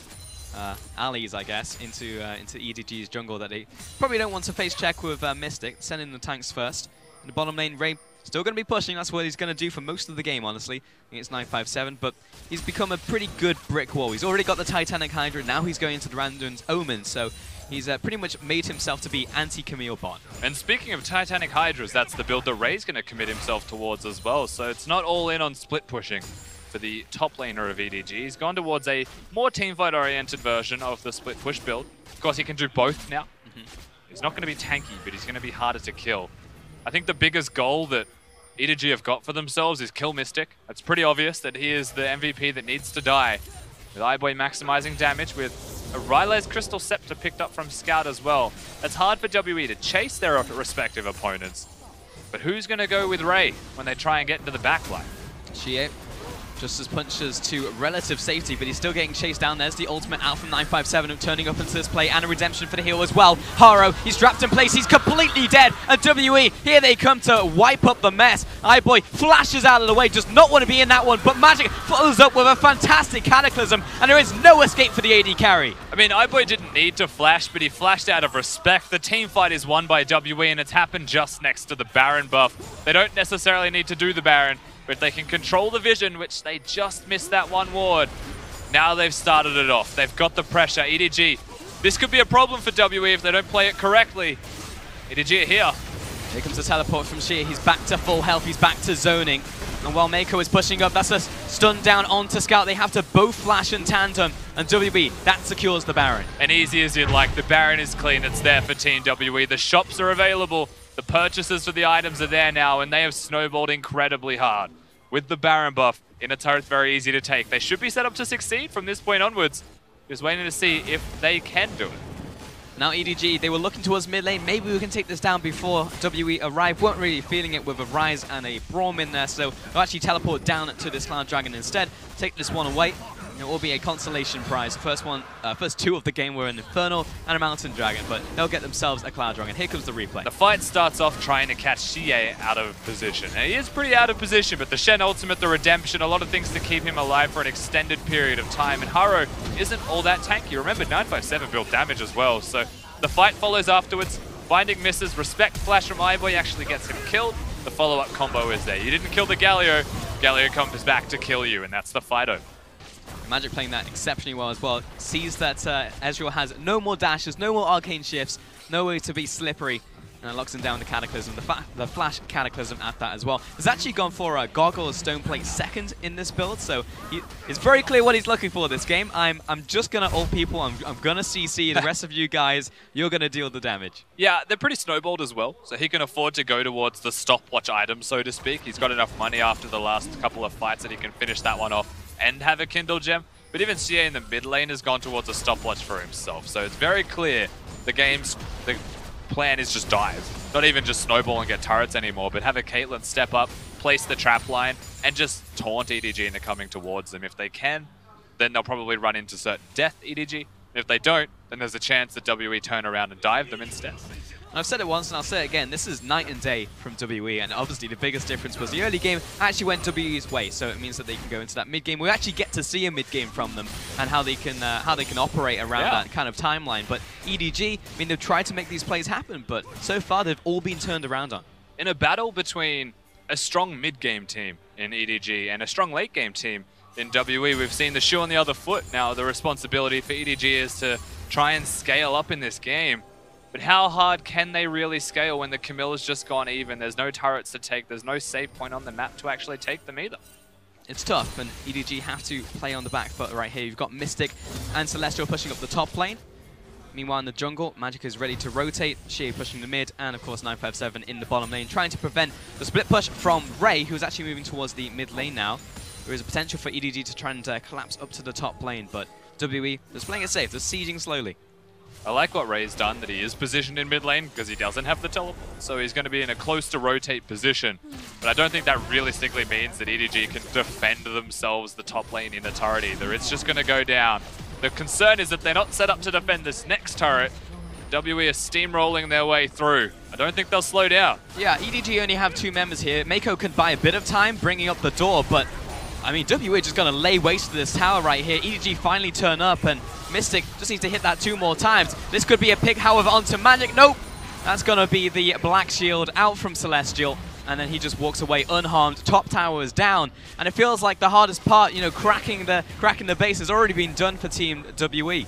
alleys, I guess, into EDG's jungle that they probably don't want to face check with Mystic. Send in the tanks first. In the bottom lane, Ray still going to be pushing. That's what he's going to do for most of the game, honestly. I think it's 957, but he's become a pretty good brick wall. He's already got the Titanic Hydra. Now he's going into the Randon's Omen, so he's pretty much made himself to be anti-Camille bot. And speaking of Titanic Hydras, that's the build that Ray's going to commit himself towards as well. So it's not all in on split pushing for the top laner of EDG. He's gone towards a more teamfight-oriented version of the split push build. Of course, he can do both now. He's not going to be tanky, but he's going to be harder to kill. I think the biggest goal that EDG have got for themselves is kill Mystic. It's pretty obvious that he is the MVP that needs to die. With iBoy maximizing damage with a Ryle's Crystal Scepter picked up from Scout as well. It's hard for WE to chase their respective opponents. But who's going to go with Ray when they try and get into the backline? Shie just as punches to relative safety, but he's still getting chased down. There's the ultimate out from 957 and turning up into this play, and a redemption for the heal as well. Haro, he's trapped in place, he's completely dead, and WE, here they come to wipe up the mess. iBoy flashes out of the way, does not want to be in that one, but Magic follows up with a fantastic Cataclysm, and there is no escape for the AD carry. I mean, iBoy didn't need to flash, but he flashed out of respect. The team fight is won by WE, and it's happened just next to the Baron buff. They don't necessarily need to do the Baron, but if they can control the vision, which they just missed that one ward, now they've started it off. They've got the pressure. EDG, this could be a problem for WE if they don't play it correctly. EDG are here. Here comes the teleport from Shie. He's back to full health. He's back to zoning. And while Mako is pushing up, that's a stun down onto Scout. They have to both flash in tandem. And WE, that secures the Baron. And easy as you'd like. The Baron is clean. It's there for Team WE. The shops are available. The purchases for the items are there now, and they have snowballed incredibly hard. With the Baron buff, inner turret's very easy to take. They should be set up to succeed from this point onwards. Just waiting to see if they can do it. Now EDG, they were looking towards mid lane. Maybe we can take this down before WE arrive. Weren't really feeling it with a Rise and a Braum in there, so they'll actually teleport down to this Cloud Dragon instead. Take this one away. It will be a consolation prize. First two of the game were an Infernal and a Mountain Dragon, but they'll get themselves a Cloud Dragon. Here comes the replay. The fight starts off trying to catch Shie out of position. And he is pretty out of position, but the Shen ultimate, the redemption, a lot of things to keep him alive for an extended period of time. And Haro isn't all that tanky. Remember, 957 built damage as well, so the fight follows afterwards. Binding misses, respect flash from iBoy actually gets him killed. The follow-up combo is there. You didn't kill the Galio, Galio comes back to kill you, and that's the fight over. Magic playing that exceptionally well as well. Sees that Ezreal has no more dashes, no more arcane shifts, no way to be slippery, and locks him down the Cataclysm, the Flash Cataclysm at that as well. He's actually gone for a Goggle Stoneplate second in this build, so it's very clear what he's looking for this game. I'm just going to ult people, I'm going to CC, the rest of you guys, you're going to deal the damage. Yeah, they're pretty snowballed as well, so he can afford to go towards the stopwatch item, so to speak. He's got enough money after the last couple of fights that he can finish that one off and have a Kindle Gem. But even Shie in the mid lane has gone towards a stopwatch for himself, so it's very clear the plan is just dive. Not even just snowball and get turrets anymore, but have a Caitlyn step up, place the trap line, and just taunt EDG into coming towards them. If they can, then they'll probably run into certain death EDG. And if they don't, then there's a chance that WE turn around and dive them instead. I've said it once and I'll say it again, this is night and day from WE, and obviously the biggest difference was the early game actually went WE's way, so it means that they can go into that mid game. We actually get to see a mid game from them and how they can operate around that kind of timeline. But EDG, I mean, they've tried to make these plays happen, but so far they've all been turned around on. In a battle between a strong mid game team in EDG and a strong late game team in WE, we've seen the shoe on the other foot. Now the responsibility for EDG is to try and scale up in this game. But how hard can they really scale when the Camilla's just gone even? There's no turrets to take, there's no save point on the map to actually take them either. It's tough, and EDG have to play on the back foot right here. You've got Mystic and Celestial pushing up the top lane. Meanwhile in the jungle, Magic is ready to rotate, Shie pushing the mid, and of course 957 in the bottom lane, trying to prevent the split push from Ray, who's actually moving towards the mid lane now. There is a potential for EDG to try and collapse up to the top lane, but WE is playing it safe, they're sieging slowly. I like what Ray's done, that he is positioned in mid lane because he doesn't have the teleport, so he's going to be in a close to rotate position. But I don't think that realistically means that EDG can defend themselves the top lane in a turret either. It's just going to go down. The concern is that they're not set up to defend this next turret. WE are steamrolling their way through. I don't think they'll slow down. Yeah, EDG only have 2 members here. Mako can buy a bit of time bringing up the door, but I mean, WE just going to lay waste to this tower right here. EDG finally turn up, and Mystic just needs to hit that 2 more times. This could be a pick, however, onto Magic. Nope! That's going to be the Black Shield out from Celestial, and then he just walks away unharmed. Top tower is down, and it feels like the hardest part, you know, cracking the base has already been done for Team WE.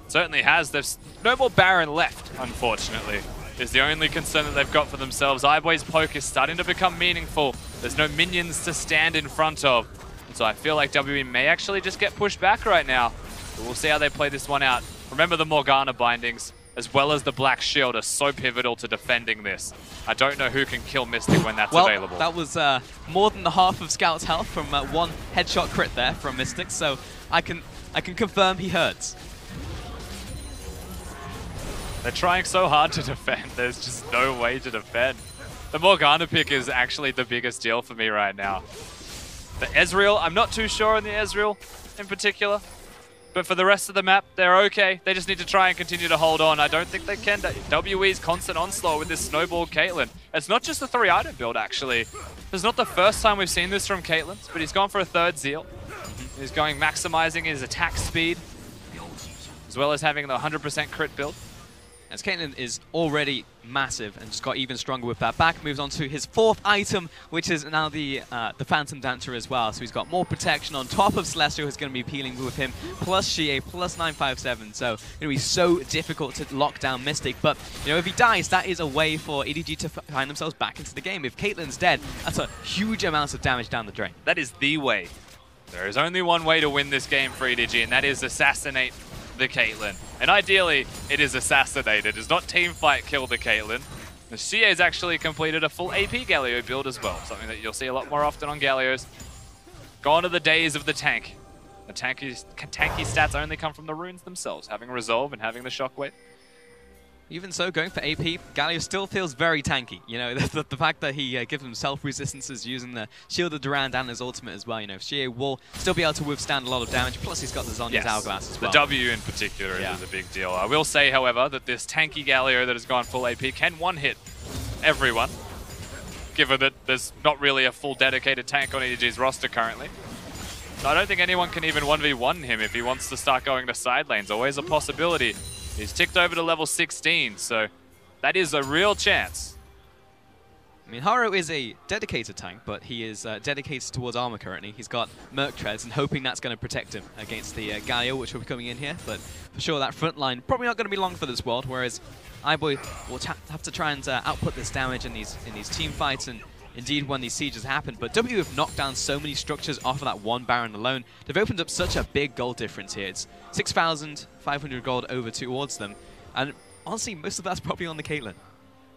Certainly has. There's no more Baron left, unfortunately. Is the only concern that they've got for themselves. iBoy's poke is starting to become meaningful. There's no minions to stand in front of. So I feel like WE may actually just get pushed back right now. But we'll see how they play this one out. Remember, the Morgana bindings, as well as the Black Shield, are so pivotal to defending this. I don't know who can kill Mystic when that's available. That was more than the half of Scout's health from one headshot crit there from Mystic, so I can confirm he hurts. They're trying so hard to defend. There's just no way to defend. The Morgana pick is actually the biggest deal for me right now. The Ezreal, I'm not too sure on the Ezreal in particular. But for the rest of the map, they're okay. They just need to try and continue to hold on. I don't think they can. WE's constant onslaught with this snowball Caitlyn. It's not just the 3-item build, actually. This is not the first time we've seen this from Caitlyn, but he's gone for a 3rd Zeal. He's going maximizing his attack speed, as well as having the 100% crit build. As Caitlyn is already massive and just got even stronger with that back, moves on to his 4th item, which is now the Phantom Dancer as well. So he's got more protection on top of Celestial, who's going to be peeling with him, plus Xie, plus 957. So it's going to be so difficult to lock down Mystic. But you know, if he dies, that is a way for EDG to find themselves back into the game. If Caitlyn's dead, that's a huge amount of damage down the drain. That is the way. There is only one way to win this game for EDG, and that is assassinate the Caitlyn. And ideally, it is assassinated. It's not teamfight kill the Caitlyn. The Xie's actually completed a full AP Galio build as well, something that you'll see a lot more often on Galios. Gone are the days of the tank. The tanky stats only come from the runes themselves, having Resolve and having the Shockwave. Even so, going for AP, Galio still feels very tanky. You know, the fact that he gives himself resistances using the Shield of Durand and his ultimate as well. You know, Xie will still be able to withstand a lot of damage. Plus, he's got the Zhonya's Hourglass as well. The W in particular is a big deal. I will say, however, that this tanky Galio that has gone full AP can one-hit everyone, given that there's not really a full dedicated tank on EDG's roster currently. So I don't think anyone can even 1v1 him if he wants to start going to side lanes. Always a possibility. He's ticked over to level 16, so that is a real chance. I mean, Haro is a dedicated tank, but he is dedicated towards armor currently. He's got Merc Treads and hoping that's going to protect him against the Galio, which will be coming in here. But for sure, that front line probably not going to be long for this world, whereas iBoy will have to try and output this damage in these team fights and indeed when these sieges happen. But W have knocked down so many structures off of that one Baron alone. They've opened up such a big gold difference here. It's 6,500 gold over towards them. And honestly, most of that's probably on the Caitlyn.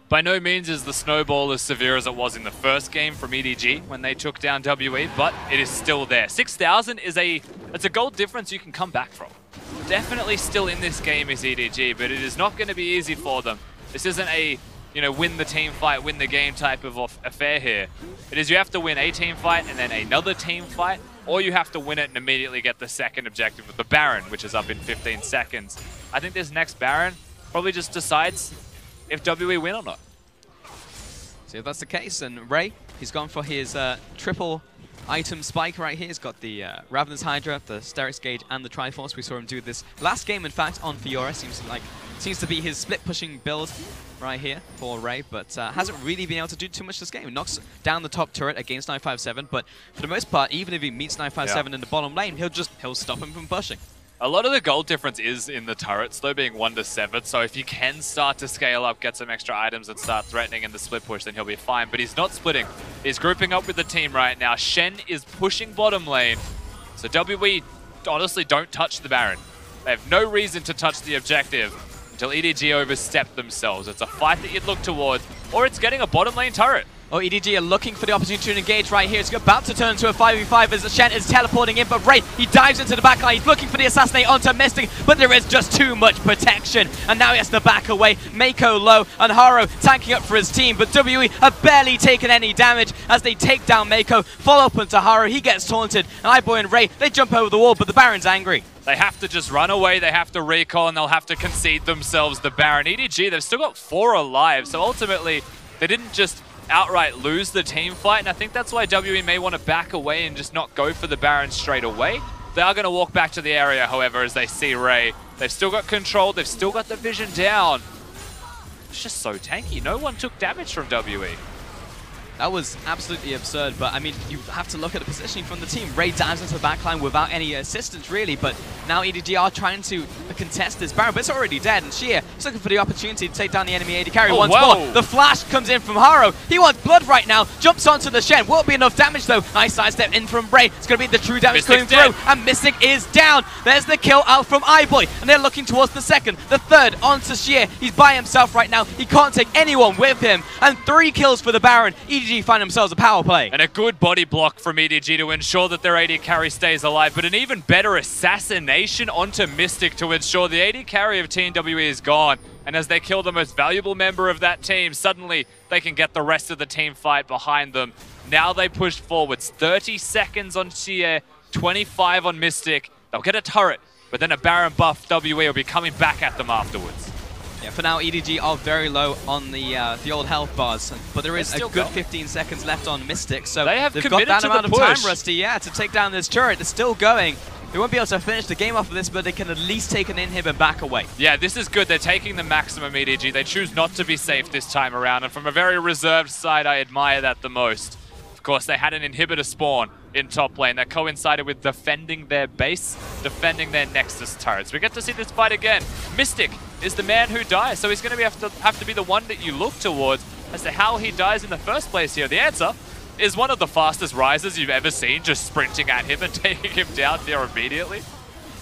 By no means is the snowball as severe as it was in the first game from EDG when they took down WE, but it is still there. 6,000 is it's a gold difference you can come back from. Definitely still in this game is EDG, but it is not going to be easy for them. This isn't a win the team fight, win the game type of affair here. It is you have to win a team fight and then another team fight, or you have to win it and immediately get the second objective with the Baron, which is up in 15 seconds. I think this next Baron probably just decides if WE win or not. So if that's the case, and Ray, he's gone for his triple item spike right here. He's got the Ravenous Hydra, the Sterix Gauge, and the Triforce. We saw him do this last game, in fact, on Fiora. Seems to be his split-pushing build right here for Ray, but hasn't really been able to do too much this game. Knocks down the top turret against 957, but for the most part, even if he meets 957 in the bottom lane, he'll stop him from pushing. A lot of the gold difference is in the turrets, though, being 1 to 7. So if you can start to scale up, get some extra items, and start threatening in the split push, then he'll be fine. But he's not splitting. He's grouping up with the team right now. Shen is pushing bottom lane. So WE honestly don't touch the Baron. They have no reason to touch the objective until EDG overstep themselves. It's a fight that you'd look towards, or it's getting a bottom lane turret. Oh, EDG are looking for the opportunity to engage right here. It's about to turn into a 5v5 as Shen is teleporting in, but Ray, he dives into the backline. He's looking for the assassinate onto Mystic, but there is just too much protection. And now he has to back away. Mako low and Haro tanking up for his team, but WE have barely taken any damage as they take down Mako. Follow up onto Haro. He gets taunted. And iBoy and Ray, they jump over the wall, but the Baron's angry. They have to just run away, they have to recall, and they'll have to concede themselves the Baron. EDG, they've still got 4 alive, so ultimately, they didn't just outright lose the team fight, and I think that's why WE may want to back away and just not go for the Baron straight away. They are going to walk back to the area, however, as they see Ray. They've still got control, they've still got the vision down. It's just so tanky. No one took damage from WE. That was absolutely absurd, but I mean, you have to look at the positioning from the team. Ray dives into the backline without any assistance, really, but now EDG are trying to contest this Baron, but it's already dead, and Xie is looking for the opportunity to take down the enemy AD carry once more. The flash comes in from Haro. He wants blood right now, jumps onto the Shen. Won't be enough damage, though. Nice sidestep in from Ray. It's going to be the true damage coming through, and Mystic is down. There's the kill out from iBoy, and they're looking towards the second, the third, onto Xie. He's by himself right now. He can't take anyone with him, and 3 kills for the Baron. EDG EDG find themselves a power play. And a good body block from EDG to ensure that their AD carry stays alive, but an even better assassination onto Mystic to ensure the AD carry of Team WE is gone. And as they kill the most valuable member of that team, suddenly they can get the rest of the team fight behind them. Now they push forwards. 30 seconds on Xie, 25 on Mystic. They'll get a turret, but then a Baron buff WE will be coming back at them afterwards. Yeah, for now, EDG are very low on the old health bars, but there is a good 15 seconds left on Mystic, so they've got that amount of time, Rusty, yeah, to take down this turret. They're still going. They won't be able to finish the game off of this, but they can at least take an inhib and back away. Yeah, this is good. They're taking the maximum EDG. They choose not to be safe this time around, and from a very reserved side, I admire that the most. Of course, they had an inhibitor spawn in top lane that coincided with defending their base, defending their Nexus turrets. We get to see this fight again. Mystic is the man who dies, so he's going to have to be the one that you look towards as to how he dies in the first place here. The answer is one of the fastest rises you've ever seen, just sprinting at him and taking him down there immediately.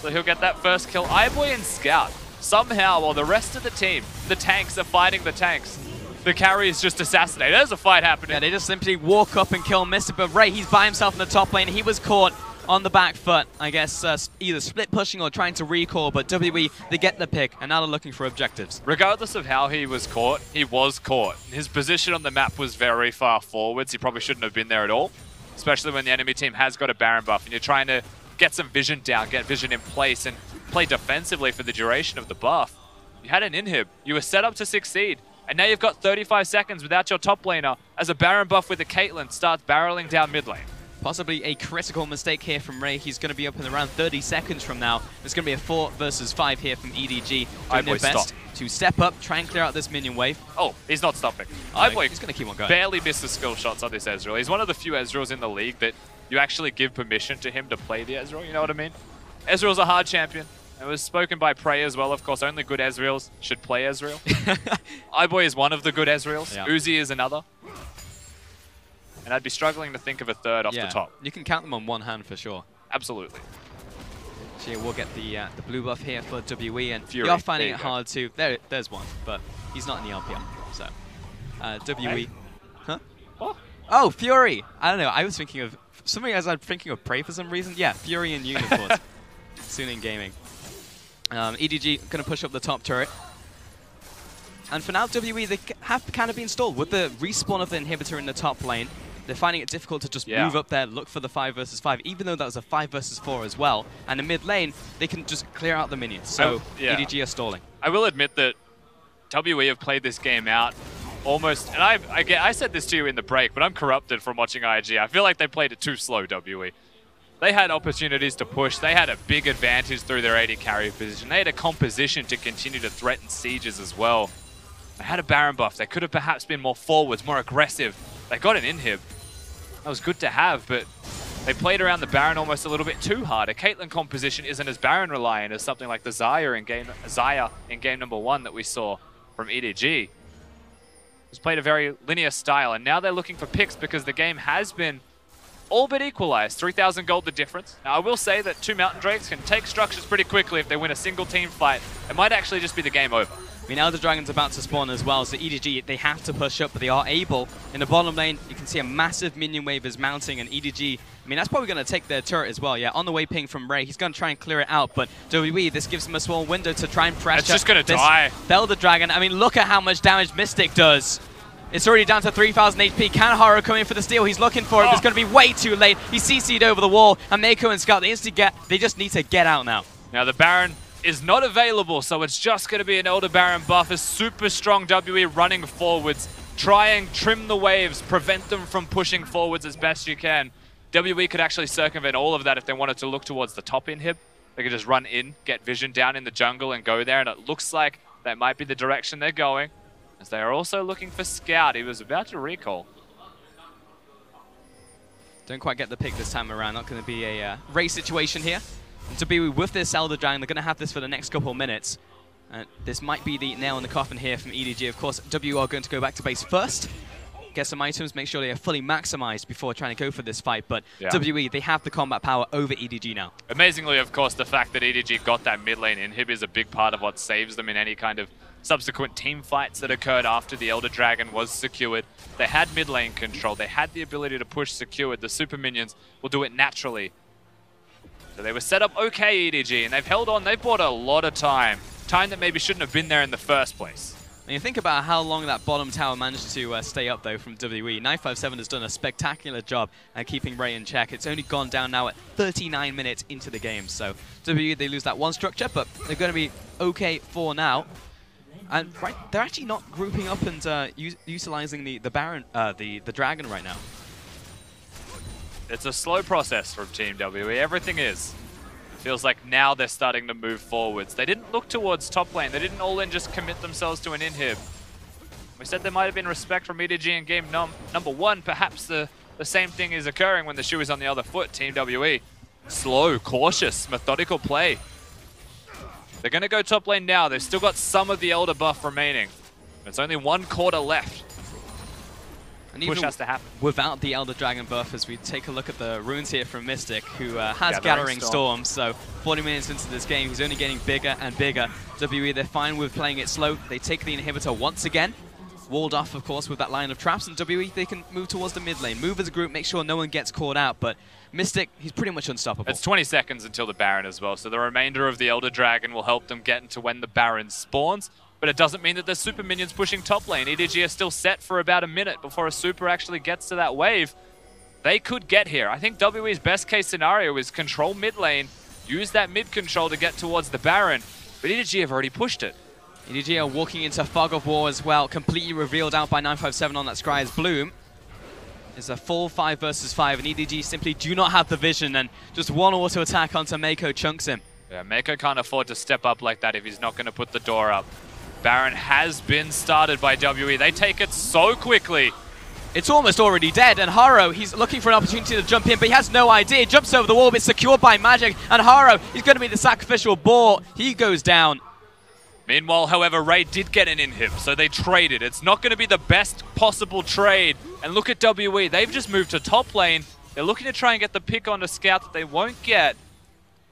So he'll get that first kill. iBoy and Scout, somehow, while the rest of the team, the tanks, are fighting the tanks, the carry is just assassinated. There's a fight happening. Yeah, they just simply walk up and kill Mystic, but Ray, he's by himself in the top lane. He was caught on the back foot, I guess, either split pushing or trying to recall, but WE, they get the pick, and now they're looking for objectives. Regardless of how he was caught, he was caught. His position on the map was very far forwards. He probably shouldn't have been there at all, especially when the enemy team has got a Baron buff, and you're trying to get some vision down, get vision in place, and play defensively for the duration of the buff. You had an inhib. You were set up to succeed. And now you've got 35 seconds without your top laner as a Baron buff with a Caitlyn starts barreling down mid lane. Possibly a critical mistake here from Ray. He's going to be up in around 30 seconds from now. There's going to be a 4 versus 5 here from EDG. Doing their best to step up, try and clear out this minion wave. Oh, he's not stopping. No, he's going to keep on going. Barely misses skill shots on this Ezreal. He's one of the few Ezreals in the league that you actually give permission to him to play the Ezreal, you know what I mean? Ezreal's a hard champion. It was spoken by Prey as well, of course. Only good Ezreals should play Ezreal. iBoy is one of the good Ezreals. Yeah. Uzi is another. And I'd be struggling to think of a third off the top. You can count them on one hand for sure. Absolutely. So yeah, we'll get the blue buff here for WE, and Fury. We are finding it hard to... There's one, but he's not in the LPL, so... WE... Hey. Huh? What? Oh, Fury! I don't know, I was thinking of... Something as I'm thinking of Prey for some reason. Yeah, Fury and Unicorns. Soon in gaming. EDG going to push up the top turret. And for now, WE, they have kind of been stalled. With the respawn of the inhibitor in the top lane, they're finding it difficult to just move up there, look for the 5 versus 5, even though that was a 5 versus 4 as well. And in mid lane, they can just clear out the minions. So EDG are stalling. I will admit that WE have played this game out almost, and I said this to you in the break, but I'm corrupted from watching IG. I feel like they played it too slow, WE. They had opportunities to push. They had a big advantage through their AD carry position. They had a composition to continue to threaten sieges as well. They had a Baron buff. They could have perhaps been more forwards, more aggressive. They got an inhib. That was good to have, but they played around the Baron almost a little bit too hard. A Caitlyn composition isn't as Baron reliant as something like the Xayah in game number 1 that we saw from EDG. It's played a very linear style, and now they're looking for picks because the game has been all but equalized. 3,000 gold the difference. Now, I will say that 2 Mountain Drakes can take structures pretty quickly if they win a single team fight. It might actually just be the game over. I mean, Elder Dragon's about to spawn as well, so EDG, they have to push up, but they are able. In the bottom lane, you can see a massive minion wave is mounting, and EDG, I mean, that's probably going to take their turret as well, yeah. On the way ping from Ray, he's going to try and clear it out, but WE, this gives him a small window to try and pressure. It's just going to die. Elder Dragon, I mean, look at how much damage Mystic does. It's already down to 3,000 HP. Can Haru come in for the steal? He's looking for it. It's going to be way too late. He's CC'd over the wall, and Mako and Scout, they just need to get out now. Now, the Baron is not available, so it's just going to be an Elder Baron buff. A super strong WE running forwards. Try and trim the waves, prevent them from pushing forwards as best you can. WE could actually circumvent all of that if they wanted to look towards the top inhib. They could just run in, get vision down in the jungle and go there, and it looks like that might be the direction they're going, as they are also looking for Scout. He was about to recall. Don't quite get the pick this time around. Not going to be a race situation here. And to be with this Elder Dragon, they're going to have this for the next couple of minutes. This might be the nail in the coffin here from EDG. Of course, W are going to go back to base first, get some items, make sure they are fully maximized before trying to go for this fight. But WE, they have the combat power over EDG now. Amazingly, of course, the fact that EDG got that mid lane inhib is a big part of what saves them in any kind of subsequent team fights that occurred after the Elder Dragon was secured. They had mid lane control. They had the ability to push secured. The super minions will do it naturally. So they were set up okay, EDG, and they've held on. They've bought a lot of time. Time that maybe shouldn't have been there in the first place. When you think about how long that bottom tower managed to stay up, though, from WWE, 957 has done a spectacular job at keeping Ray in check. It's only gone down now at 39 minutes into the game. So WWE, they lose that one structure, but they're going to be okay for now. And they're actually not grouping up and utilizing the Baron, the Dragon right now. It's a slow process from Team WWE. Everything is. Feels like now they're starting to move forwards. They didn't look towards top lane. They didn't all in just commit themselves to an inhib. We said there might have been respect from EDG in game number 1. Perhaps the same thing is occurring when the shoe is on the other foot. Team WE. Slow, cautious, methodical play. They're going to go top lane now. They've still got some of the Elder buff remaining. It's only 1 quarter left. And Push has to happen. Without the Elder Dragon buff, as we take a look at the runes here from Mystic, who has Gathering Storm. So 40 minutes into this game, he's only getting bigger and bigger. WE, they're fine with playing it slow. They take the inhibitor once again. Walled off, of course, with that line of traps. And WE, they can move towards the mid lane. Move as a group, make sure no one gets caught out. But Mystic, he's pretty much unstoppable. It's 20 seconds until the Baron as well. So the remainder of the Elder Dragon will help them get into when the Baron spawns. But it doesn't mean that there's super minions pushing top lane. EDG are still set for about a minute before a super actually gets to that wave. They could get here. I think WE's best case scenario is control mid lane, use that mid control to get towards the Baron. But EDG have already pushed it. EDG are walking into Fog of War as well, completely revealed out by 957 on that Scry's Bloom. It's a full 5 versus 5, and EDG simply do not have the vision, and just one auto attack onto Mako chunks him. Yeah, Mako can't afford to step up like that if he's not going to put the door up. Baron has been started by WE. They take it so quickly. It's almost already dead, and Haro, he's looking for an opportunity to jump in, but he has no idea. He jumps over the wall, but it's secured by Magic, and Haro, he's going to be the sacrificial boar. He goes down. Meanwhile, however, Ray did get an inhib, so they traded. It's not going to be the best possible trade. And look at WE. They've just moved to top lane. They're looking to try and get the pick on a scout that they won't get.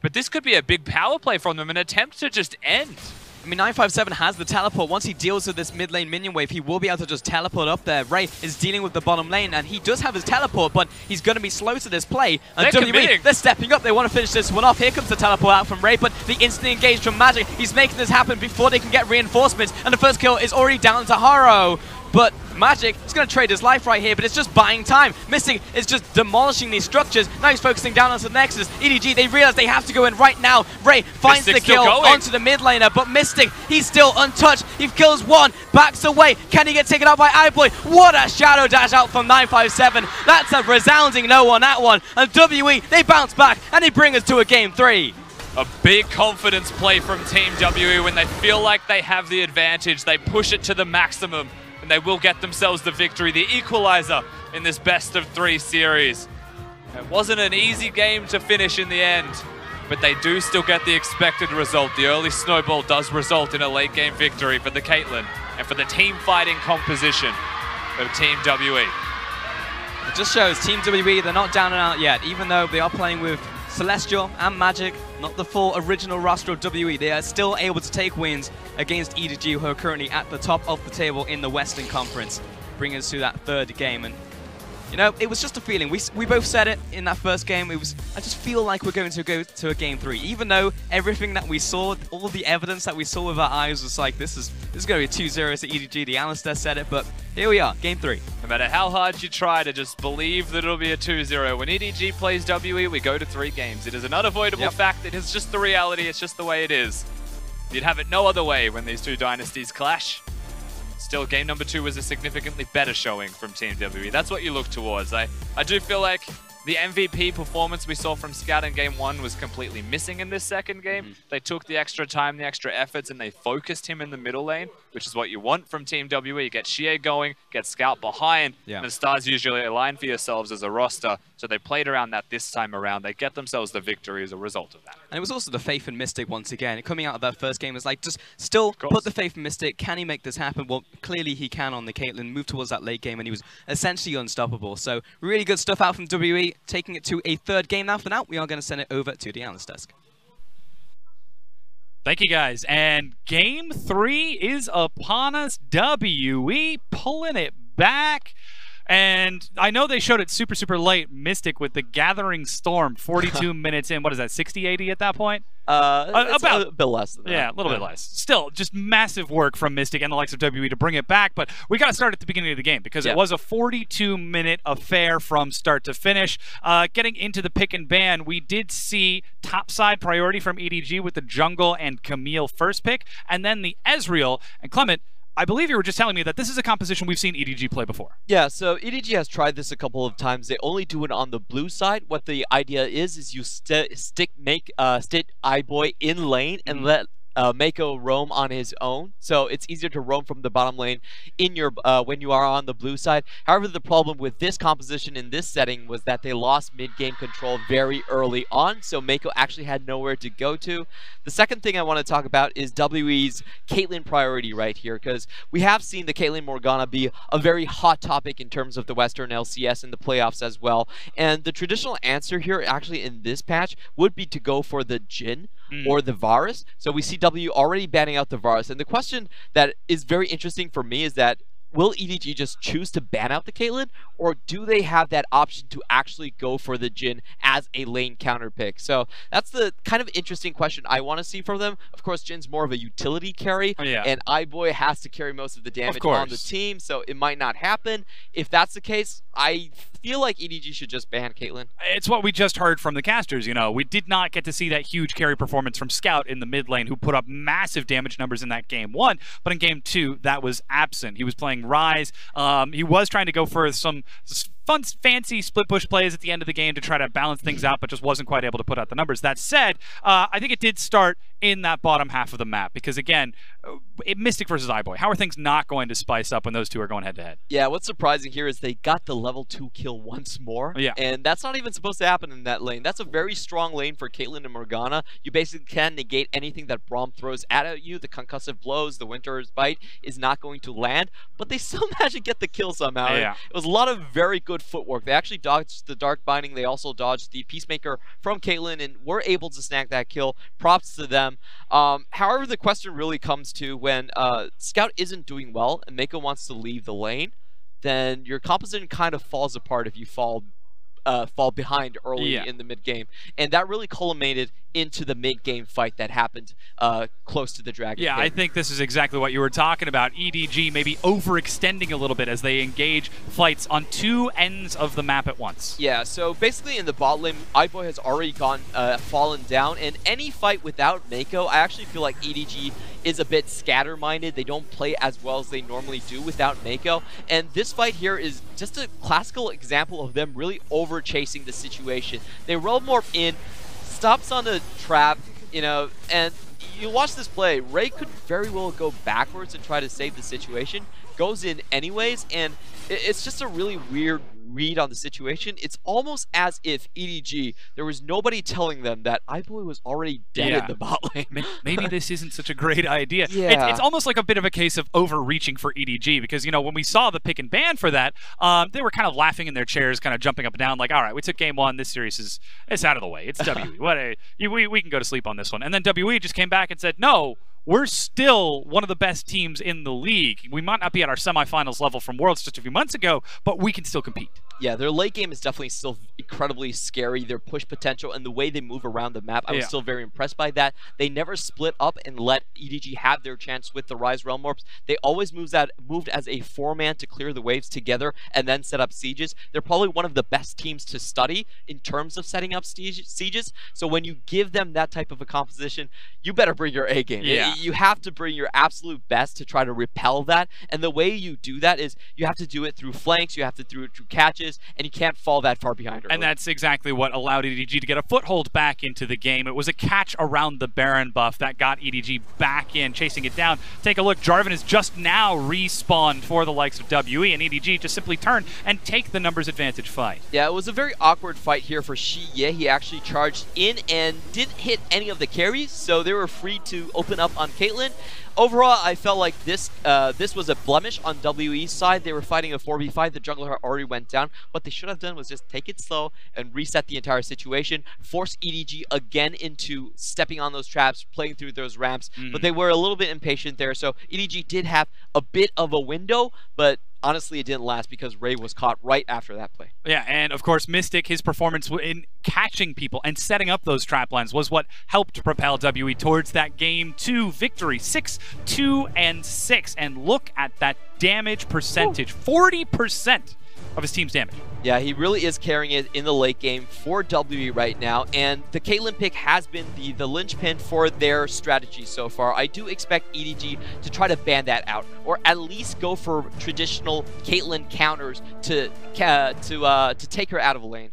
But this could be a big power play from them, an attempt to just end. I mean, 957 has the teleport. Once he deals with this mid lane minion wave, he will be able to just teleport up there. Ray is dealing with the bottom lane, and he does have his teleport, but he's going to be slow to this play. And WE, they're stepping up. They want to finish this one off. Here comes the teleport out from Ray, but the instant engage from Magic, he's making this happen before they can get reinforcements, and the first kill is already down to Haro. But Magic is going to trade his life right here, but it's just buying time. Mystic is just demolishing these structures. Now he's focusing down onto the Nexus. EDG, they realize they have to go in right now. Ray finds the kill onto the mid laner, but Mystic, he's still untouched. He kills one, backs away. Can he get taken out by iBoy? What a shadow dash out from 957. That's a resounding no on that one. And WE, they bounce back, and they bring us to a game 3. A big confidence play from Team WE when they feel like they have the advantage. They push it to the maximum, and they will get themselves the victory, the equalizer in this best-of-3 series. It wasn't an easy game to finish in the end, but they do still get the expected result. The early snowball does result in a late-game victory for the Caitlyn and for the team-fighting composition of Team WE. It just shows Team WE, they're not down and out yet, even though they are playing with Celestial and Magic, not the full original roster of WE. They are still able to take wins against EDG, who are currently at the top of the table in the Western Conference, bringing us to that 3rd game. And you know, it was just a feeling. We both said it in that first game. I just feel like we're going to go to a game 3, even though everything that we saw, all the evidence that we saw with our eyes was like, this is going to be 2-0 to EDG. The Alistair said it, but here we are, game 3. No matter how hard you try to just believe that it'll be a 2-0, when EDG plays WE, we go to 3 games. It is an unavoidable fact. It is just the reality. It's just the way it is. You'd have it no other way when these 2 dynasties clash. Still, game number 2 was a significantly better showing from Team WE. That's what you look towards. I do feel like the MVP performance we saw from Scout in game 1 was completely missing in this second game. They took the extra time, the extra efforts, and they focused him in the middle lane, which is what you want from Team WE. Get Xie going, get Scout behind, and the stars usually align for yourselves as a roster. So they played around that this time around. They get themselves the victory as a result of that. And it was also the faith in Mystic once again. Coming out of that first game was like, just still put the faith in Mystic. Can he make this happen? Well, clearly he can on the Caitlyn. Move towards that late game, and he was essentially unstoppable. So really good stuff out from WE, taking it to a 3rd game now. For now, we are going to send it over to the analyst desk. Thank you, guys. And Game 3 is upon us. WE pulling it back. And I know they showed it super, super late. Mystic with the Gathering Storm, 42 minutes in. What is that, 60-80 at that point? About a bit less than that. Yeah, a little bit less. Still, just massive work from Mystic and the likes of WE to bring it back. But we got to start at the beginning of the game because it was a 42-minute affair from start to finish. Getting into the pick and ban, we did see topside priority from EDG with the Jungle and Camille first pick, and then the Ezreal. And Clement, I believe you were just telling me that this is a composition we've seen EDG play before. Yeah, so EDG has tried this a couple of times. They only do it on the blue side. What the idea is you stick iBoy in lane and let Mako roam on his own, so it's easier to roam from the bottom lane in your when you are on the blue side. However, the problem with this composition in this setting was that they lost mid-game control very early on, so Mako actually had nowhere to go to. The second thing I want to talk about is WE's Caitlyn priority right here, because we have seen the Caitlyn Morgana be a very hot topic in terms of the Western LCS and the playoffs as well. And the traditional answer here actually in this patch would be to go for the Jhin or the Varus. So we see W already banning out the Varus. And the question that is very interesting for me is that will EDG just choose to ban out the Caitlyn, or do they have that option to actually go for the Jhin as a lane counter pick? So that's the kind of interesting question I want to see from them. Of course, Jin's more of a utility carry, and iBoy has to carry most of the damage on the team, so it might not happen. If that's the case, I feel like EDG should just ban Caitlyn. It's what we just heard from the casters, you know. We did not get to see that huge carry performance from Scout in the mid lane, who put up massive damage numbers in that game 1, but in game 2, that was absent. He was playing Rise. He was trying to go for some fun, fancy split push plays at the end of the game to try to balance things out, but just wasn't quite able to put out the numbers. That said, I think it did start in that bottom half of the map because, again, Mystic versus iBoy. How are things not going to spice up when those two are going head-to-head? Yeah, what's surprising here is they got the level 2 kill once more, and that's not even supposed to happen in that lane. That's a very strong lane for Caitlyn and Morgana. You basically can negate anything that Braum throws at you. The concussive blows, the Winter's Bite is not going to land, but they still managed to get the kill somehow. It was a lot of very good footwork. They actually dodged the Dark Binding. They also dodged the Peacemaker from Caitlyn and were able to snag that kill. Props to them. However, the question really comes to when Scout isn't doing well and Mako wants to leave the lane, then your composition kind of falls apart if you fall behind early in the mid game, and that really culminated into the mid game fight that happened close to the Dragon. Yeah, I think this is exactly what you were talking about. EDG maybe overextending a little bit as they engage fights on two ends of the map at once. Yeah, so basically in the bot lane, iBoy has already fallen down, and any fight without Mako, I actually feel like EDG is a bit scatter-minded. They don't play as well as they normally do without Mako, and this fight here is just a classical example of them really over-chasing the situation. They roll more in, stops on the trap, you know, and you watch this play, Ray could very well go backwards and try to save the situation, goes in anyways, and it's just a really weird read on the situation. It's almost as if EDG, there was nobody telling them that iBoy was already dead in the bot lane. Maybe this isn't such a great idea. It's almost like a bit of a case of overreaching for EDG because, you know, when we saw the pick and ban for that, they were kind of laughing in their chairs, kind of jumping up and down like, all right, we took game one. This series it's out of the way. It's WE. We can go to sleep on this one. And then WE just came back and said, no, we're still one of the best teams in the league. We might not be at our semifinals level from Worlds just a few months ago, but we can still compete. Yeah, their late game is definitely still incredibly scary. Their push potential and the way they move around the map, I was still very impressed by that. They never split up and let EDG have their chance with the Rise Realm Orbs. They always moved as a 4-man to clear the waves together and then set up sieges. They're probably one of the best teams to study in terms of setting up sieges. So when you give them that type of a composition, you better bring your A game. You have to bring your absolute best to try to repel that. And the way you do that is you have to do it through flanks, you have to do it through catches, and you can't fall that far behind early. And that's exactly what allowed EDG to get a foothold back into the game. It was a catch around the Baron buff that got EDG back in, chasing it down. Take a look, Jarvan is just now respawned for the likes of WE, and EDG just simply turn and take the numbers advantage fight. Yeah, it was a very awkward fight here for Shi Ye. He actually charged in and didn't hit any of the carries, so they were free to open up on Caitlyn. Overall, I felt like this was a blemish on WE's side. They were fighting a 4v5. The jungler already went down. What they should have done was just take it slow and reset the entire situation, force EDG again into stepping on those traps, playing through those ramps. But they were a little bit impatient there. So EDG did have a bit of a window, but honestly, it didn't last because Ray was caught right after that play. Yeah, and of course, Mystic, his performance in catching people and setting up those trap lines was what helped propel WE towards that Game 2 victory. 6-2-6. And look at that damage percentage. 40% of his team's damage. Yeah, he really is carrying it in the late game for WE right now, and the Caitlyn pick has been the linchpin for their strategy so far. I do expect EDG to try to ban that out, or at least go for traditional Caitlyn counters to take her out of a lane.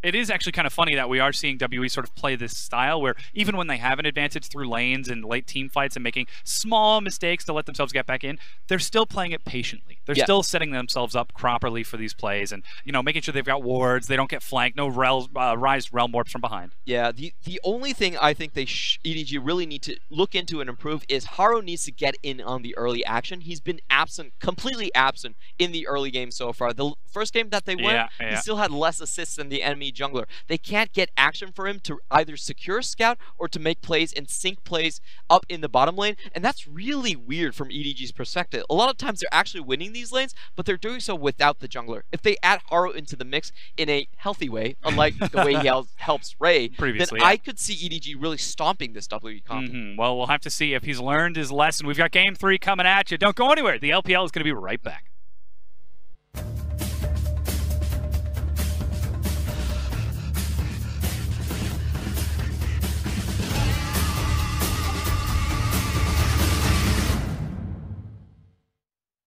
It is actually kind of funny that we are seeing WE sort of play this style where even when they have an advantage through lanes and late team fights and making small mistakes to let themselves get back in, they're still playing it patiently. They're still setting themselves up properly for these plays and, you know, making sure they've got wards, they don't get flanked, no Rise Realm Warps from behind. Yeah, the only thing I think EDG really need to look into and improve is Haro needs to get in on the early action. He's been absent, completely absent in the early game so far. The first game that they won, he still had less assists than the enemy jungler. They can't get action for him to either secure scout or to make plays and sync plays up in the bottom lane, and that's really weird from EDG's perspective. A lot of times they're actually winning these lanes, but they're doing so without the jungler. If they add Haro into the mix in a healthy way, unlike the way he helps Ray, previously, then I could see EDG really stomping this WE comp. Well, we'll have to see if he's learned his lesson. We've got Game 3 coming at you. Don't go anywhere. The LPL is going to be right back.